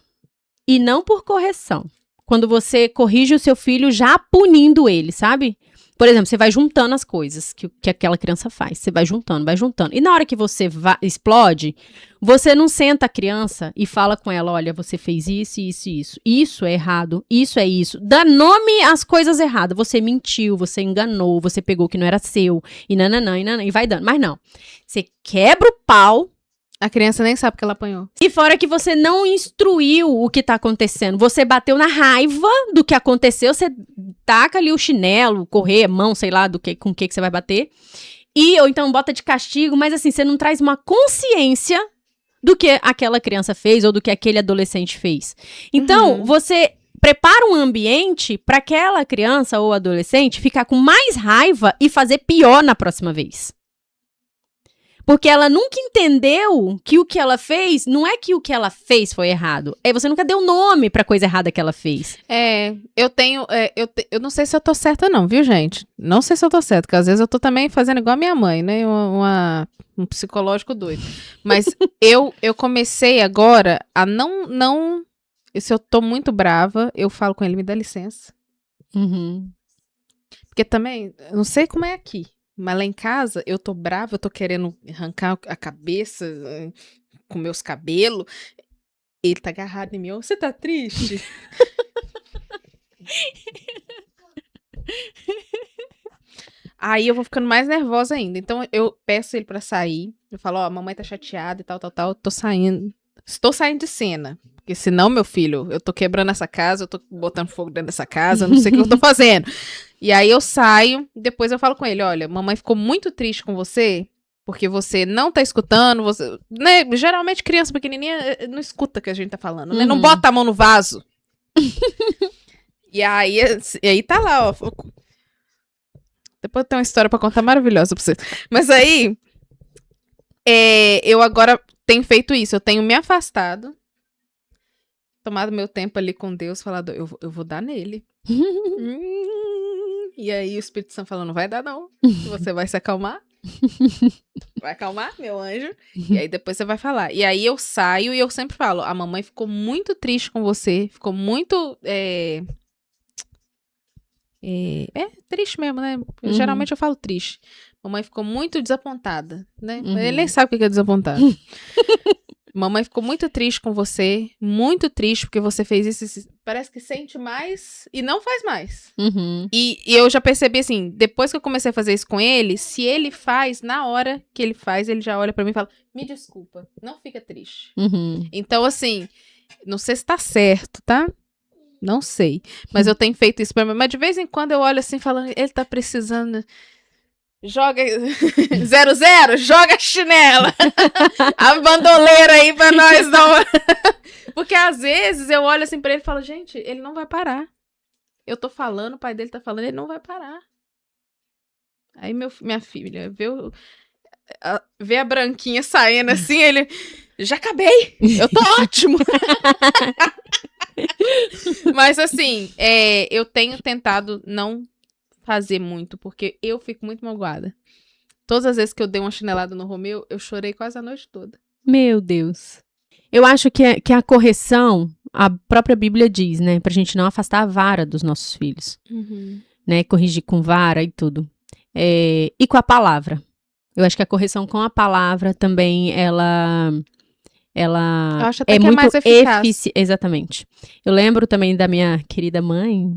A: e não por correção. Quando você corrige o seu filho já punindo ele, sabe? Por exemplo, você vai juntando as coisas que aquela criança faz. Você vai juntando, vai juntando. E na hora que você explode, você não senta a criança e fala com ela, olha, você fez isso, isso e isso. Isso é errado, isso é isso. Dá nome às coisas erradas. Você mentiu, você enganou, você pegou o que não era seu. E nananã, e vai dando. Mas não. Você quebra o pau.
B: A criança nem sabe que ela apanhou.
A: E fora que você não instruiu o que tá acontecendo. Você bateu na raiva do que aconteceu, você taca ali o chinelo, correr, mão, sei lá, com o que você vai bater. Ou então bota de castigo, mas assim, você não traz uma consciência do que aquela criança fez ou do que aquele adolescente fez. Então, você prepara um ambiente para aquela criança ou adolescente ficar com mais raiva e fazer pior na próxima vez. Porque ela nunca entendeu que o que ela fez, não é que o que ela fez foi errado. Você nunca deu nome pra coisa errada que ela fez.
B: Eu não sei se eu tô certa não, viu, gente? Não sei se eu tô certa, porque às vezes eu tô também fazendo igual a minha mãe, né? Um psicológico doido. Mas eu comecei agora a não... Se eu tô muito brava, eu falo com ele, me dá licença.
A: Uhum.
B: Porque também, eu não sei como é aqui, mas lá em casa, eu tô brava, eu tô querendo arrancar a cabeça com meus cabelos. Ele tá agarrado em mim. Você tá triste? Aí eu vou ficando mais nervosa ainda. Então eu peço ele pra sair. Eu falo, ó, a mamãe tá chateada e tal. Tô saindo. Estou saindo de cena. Porque senão, meu filho, eu tô quebrando essa casa, eu tô botando fogo dentro dessa casa, eu não sei o que eu tô fazendo. E aí eu saio, depois eu falo com ele, olha, mamãe ficou muito triste com você, porque você não tá escutando, você, né? Geralmente criança pequenininha não escuta o que a gente tá falando, né? Não bota a mão no vaso. E aí tá lá, ó. Depois tem uma história pra contar maravilhosa pra você. Mas aí, eu agora tenho feito isso, eu tenho me afastado, tomado meu tempo ali com Deus, falado, eu vou dar nele. E aí o Espírito Santo falando, não vai dar não, você vai se acalmar. Vai acalmar, meu anjo. E aí depois você vai falar. E aí eu saio e eu sempre falo, a mamãe ficou muito triste com você, ficou muito... triste mesmo, né? Geralmente eu falo triste. Mamãe ficou muito desapontada, né? Ele nem sabe o que é desapontado. Mamãe ficou muito triste com você, muito triste porque você fez isso, parece que sente mais e não faz mais. E eu já percebi assim, depois que eu comecei a fazer isso com ele, se ele faz, na hora que ele faz, ele já olha pra mim e fala, me desculpa, não fica triste. Então assim, não sei se tá certo, tá? Não sei, mas eu tenho feito isso pra mim, mas de vez em quando eu olho assim falando, ele tá precisando... Joga 0-0, joga a chinela. A bandoleira aí pra nós não. Porque às vezes eu olho assim pra ele e falo, gente, ele não vai parar. Eu tô falando, o pai dele tá falando, ele não vai parar. Aí minha filha vê a branquinha saindo assim, ele, já acabei, eu tô ótimo. Mas assim, eu tenho tentado não fazer muito, porque eu fico muito magoada. Todas as vezes que eu dei uma chinelada no Romeu, eu chorei quase a noite toda.
A: Meu Deus. Eu acho que a correção, a própria Bíblia diz, né, pra gente não afastar a vara dos nossos filhos, né, corrigir com vara e tudo. E com a palavra. Eu acho que a correção com a palavra também, ela
B: eu acho até que
A: muito
B: é mais eficaz.
A: Exatamente. Eu lembro também da minha querida mãe,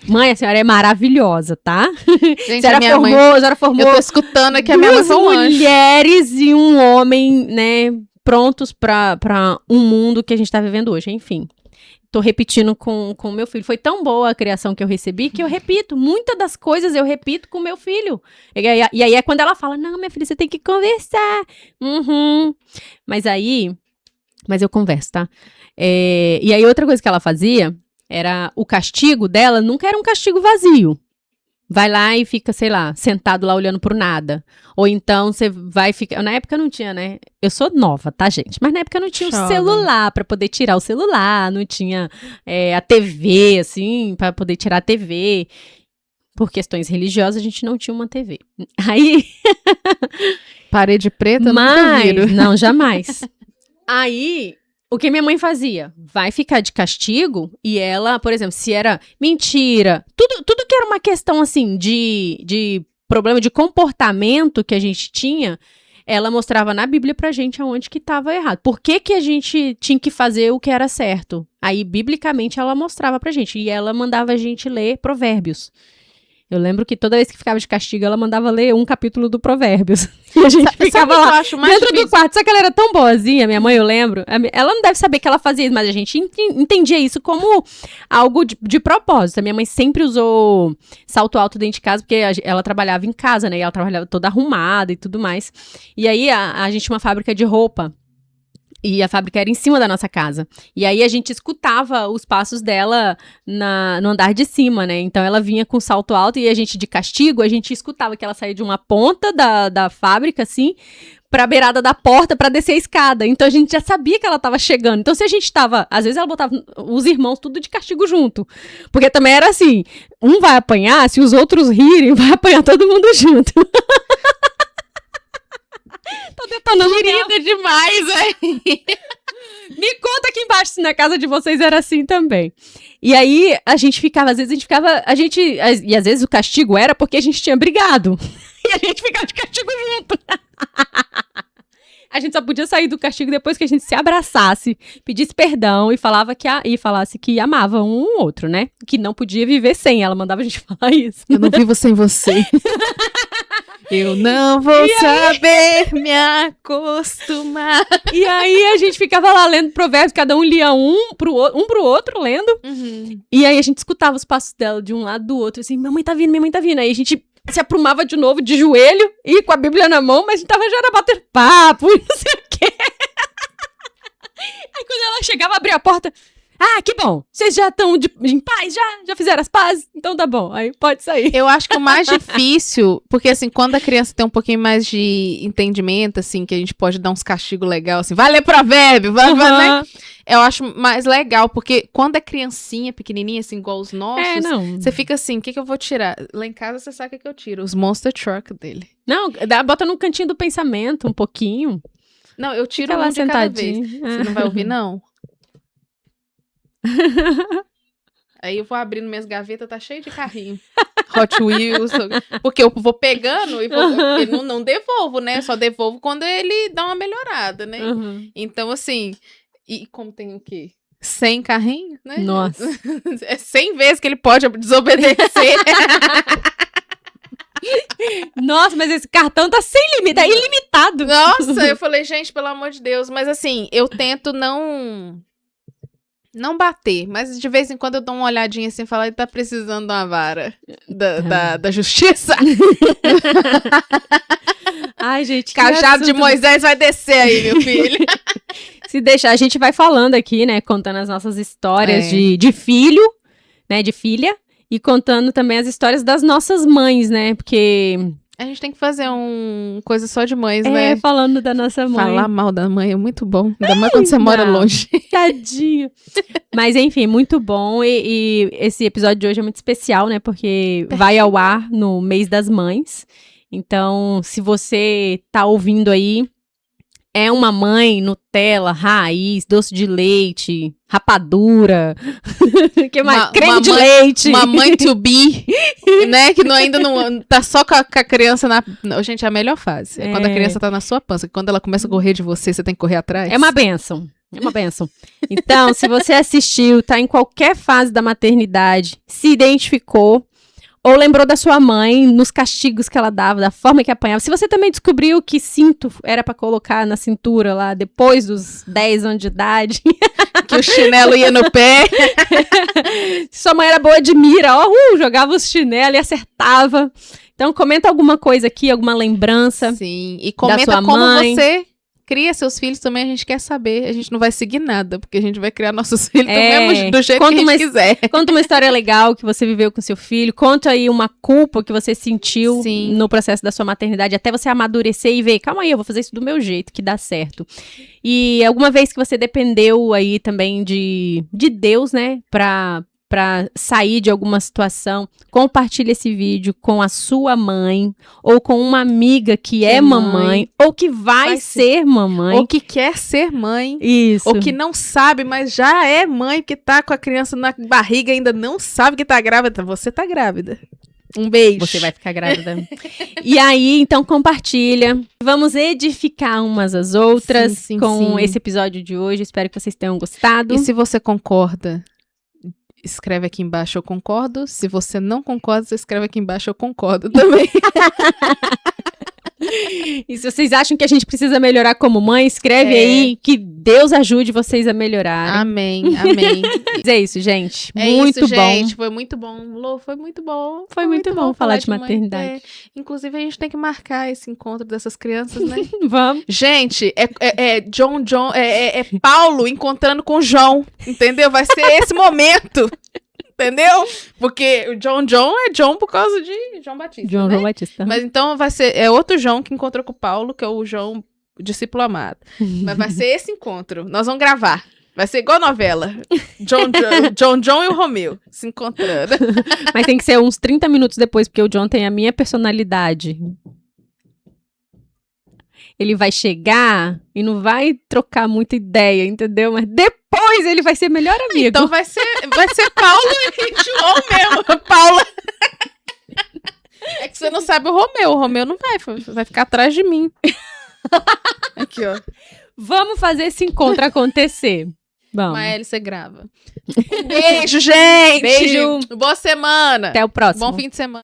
A: mãe, a senhora é maravilhosa, tá?
B: Gente, a senhora formou. Eu tô escutando aqui a minha mãe foi um anjo.
A: Mulheres e um homem, né, prontos pra um mundo que a gente tá vivendo hoje, enfim. Tô repetindo com o meu filho. Foi tão boa a criação que eu recebi que eu repito. Muitas das coisas eu repito com o meu filho. E aí é quando ela fala, não, minha filha, você tem que conversar. Mas eu converso, tá? E aí outra coisa que ela fazia... Era o castigo dela, nunca era um castigo vazio. Vai lá e fica, sei lá, sentado lá olhando pro nada. Ou então você vai ficar... Na época não tinha, né? Eu sou nova, tá, gente? Mas na época não tinha o celular pra poder tirar o celular. Não tinha a TV, assim, pra poder tirar a TV. Por questões religiosas, a gente não tinha uma TV. Aí...
B: Parede preta, nunca viram.
A: Não, jamais. Aí... O que minha mãe fazia? Vai ficar de castigo e ela, por exemplo, se era mentira, tudo que era uma questão assim de problema de comportamento que a gente tinha, ela mostrava na Bíblia pra gente aonde que estava errado. Por que a gente tinha que fazer o que era certo? Aí, biblicamente, ela mostrava pra gente e ela mandava a gente ler Provérbios. Eu lembro que toda vez que ficava de castigo, ela mandava ler um capítulo do Provérbios. E a gente ficava lá dentro do quarto. Só que ela era tão boazinha, minha mãe, eu lembro. Ela não deve saber que ela fazia isso, mas a gente entendia isso como algo de propósito. A minha mãe sempre usou salto alto dentro de casa, porque ela trabalhava em casa, né? E ela trabalhava toda arrumada e tudo mais. E aí, a gente tinha uma fábrica de roupa. E a fábrica era em cima da nossa casa. E aí a gente escutava os passos dela no andar de cima, né? Então ela vinha com salto alto e a gente, de castigo, a gente escutava que ela saía de uma ponta da fábrica, assim, pra beirada da porta pra descer a escada. Então a gente já sabia que ela tava chegando. Então se a gente tava... Às vezes ela botava os irmãos tudo de castigo junto. Porque também era assim, um vai apanhar, se os outros rirem, vai apanhar todo mundo junto. Tô detonando
B: Querida demais, velho.
A: Me conta aqui embaixo se na casa de vocês era assim também. E aí, a gente ficava, às vezes a gente ficava, e às vezes o castigo era porque a gente tinha brigado. E a gente ficava de castigo junto. A gente só podia sair do castigo depois que a gente se abraçasse, pedisse perdão e falasse que amava um ou outro, né? Que não podia viver sem. Ela mandava a gente falar isso.
B: Eu não vivo sem você. Eu não vou saber me acostumar.
A: E aí a gente ficava lá lendo provérbios, cada um lia um pro outro lendo.
B: Uhum.
A: E aí a gente escutava os passos dela de um lado do outro, assim, minha mãe tá vindo. Aí a gente se aprumava de novo, de joelho, e com a Bíblia na mão, mas a gente tava já era bater papo, e não sei o quê. Aí quando ela chegava, abria a porta, que bom, vocês já estão em paz, já fizeram as pazes? Então tá bom, aí pode sair.
B: Eu acho que o mais difícil, porque assim, quando a criança tem um pouquinho mais de entendimento, assim, que a gente pode dar uns castigos legais, assim, vai ler provérbio, vai, né? Eu acho mais legal, porque quando é criancinha, pequenininha, assim, igual os nossos, você fica assim, o que eu vou tirar? Lá em casa você sabe o que eu tiro? Os Monster Truck dele.
A: Não, bota no cantinho do pensamento um pouquinho.
B: Não, eu tiro
A: Fica lá
B: um de cada vez.
A: sentadinho.
B: Você não vai ouvir, não? Aí eu vou abrindo minhas gavetas, tá cheio de carrinho. Hot Wheels. Porque eu vou pegando e eu não devolvo, né? Eu só devolvo quando ele dá uma melhorada, né?
A: Uhum.
B: Então, assim... E como tem o quê? 100 carrinhos, né?
A: Nossa.
B: É 100 vezes que ele pode desobedecer.
A: Nossa, mas esse cartão tá sem limite, tá ilimitado.
B: Nossa, eu falei, gente, pelo amor de Deus. Mas assim, eu tento não bater, mas de vez em quando eu dou uma olhadinha assim e falo, ele tá precisando de uma vara da justiça.
A: Ai, gente,
B: Cajado de Moisés vai descer aí, meu filho.
A: Se deixar, a gente vai falando aqui, né, contando as nossas histórias de filho, né, de filha, e contando também as histórias das nossas mães, né, porque...
B: A gente tem que fazer coisa só de mães, né?
A: Falando da nossa mãe.
B: Falar mal da mãe é muito bom. Ainda mais quando você mora longe.
A: Tadinho. Mas, enfim, muito bom. E esse episódio de hoje é muito especial, né? Porque vai ao ar no mês das mães. Então, se você tá ouvindo aí, é uma mãe, Nutella, raiz, doce de leite, rapadura, que mais? Creme de leite.
B: Uma mãe to be, né? Que ainda não tá só com a criança na... Não, gente, é a melhor fase. É quando a criança tá na sua pança. Quando ela começa a correr de você, você tem que correr atrás.
A: É uma bênção. É uma bênção. Então, se você assistiu, tá em qualquer fase da maternidade, se identificou, ou lembrou da sua mãe, nos castigos que ela dava, da forma que apanhava. Se você também descobriu que cinto era pra colocar na cintura lá, depois dos 10 anos de idade.
B: Que o chinelo ia no pé.
A: Se sua mãe era boa de mira, jogava os chinelos e acertava. Então, comenta alguma coisa aqui, alguma lembrança.
B: Sim, e comenta como você cria seus filhos também, a gente quer saber. A gente não vai seguir nada, porque a gente vai criar nossos filhos do jeito que a gente quiser.
A: Conta uma história legal que você viveu com seu filho. Conta aí uma culpa que você sentiu no processo da sua maternidade, até você amadurecer e ver, calma aí, eu vou fazer isso do meu jeito, que dá certo. E alguma vez que você dependeu aí também de Deus, né, pra sair de alguma situação, compartilhe esse vídeo com a sua mãe, ou com uma amiga que é mamãe, ou que vai ser mamãe.
B: Ou que quer ser mãe.
A: Isso.
B: Ou que não sabe, mas já é mãe, que tá com a criança na barriga e ainda não sabe que tá grávida. Você tá grávida. Um beijo.
A: Você vai ficar grávida. E aí, então, compartilha. Vamos edificar umas às outras com esse episódio de hoje. Espero que vocês tenham gostado.
B: E se você concorda, escreve aqui embaixo, eu concordo. Se você não concorda, você escreve aqui embaixo, eu concordo também.
A: E se vocês acham que a gente precisa melhorar como mãe, escreve aí que Deus ajude vocês a melhorar.
B: Amém, amém.
A: Mas é isso, gente.
B: É
A: muito
B: isso,
A: bom.
B: gente. Foi muito bom. Lô, foi muito bom.
A: Foi muito bom falar de
B: mãe.
A: maternidade.
B: Inclusive, a gente tem que marcar esse encontro dessas crianças, né?
A: Vamos.
B: Gente, é Paulo encontrando com João, entendeu? Vai ser esse momento, entendeu? Porque o John é John por causa de João Batista,
A: João
B: né?
A: Batista.
B: Mas então vai ser, outro João que encontrou com o Paulo, que é o João discípulo amado. Mas vai ser esse encontro, nós vamos gravar. Vai ser igual novela. John e o Romeu se encontrando.
A: Mas tem que ser uns 30 minutos depois, porque o John tem a minha personalidade. Ele vai chegar e não vai trocar muita ideia, entendeu? Mas depois ele vai ser melhor amigo.
B: Então vai ser Paulo e João mesmo. Paula. É que você não sabe o Romeu. O Romeu não vai ficar atrás de mim. Aqui, ó.
A: Vamos fazer esse encontro acontecer. Vamos.
B: Maeli, você grava. Beijo, gente!
A: Beijo!
B: Boa semana!
A: Até o próximo.
B: Bom fim de semana.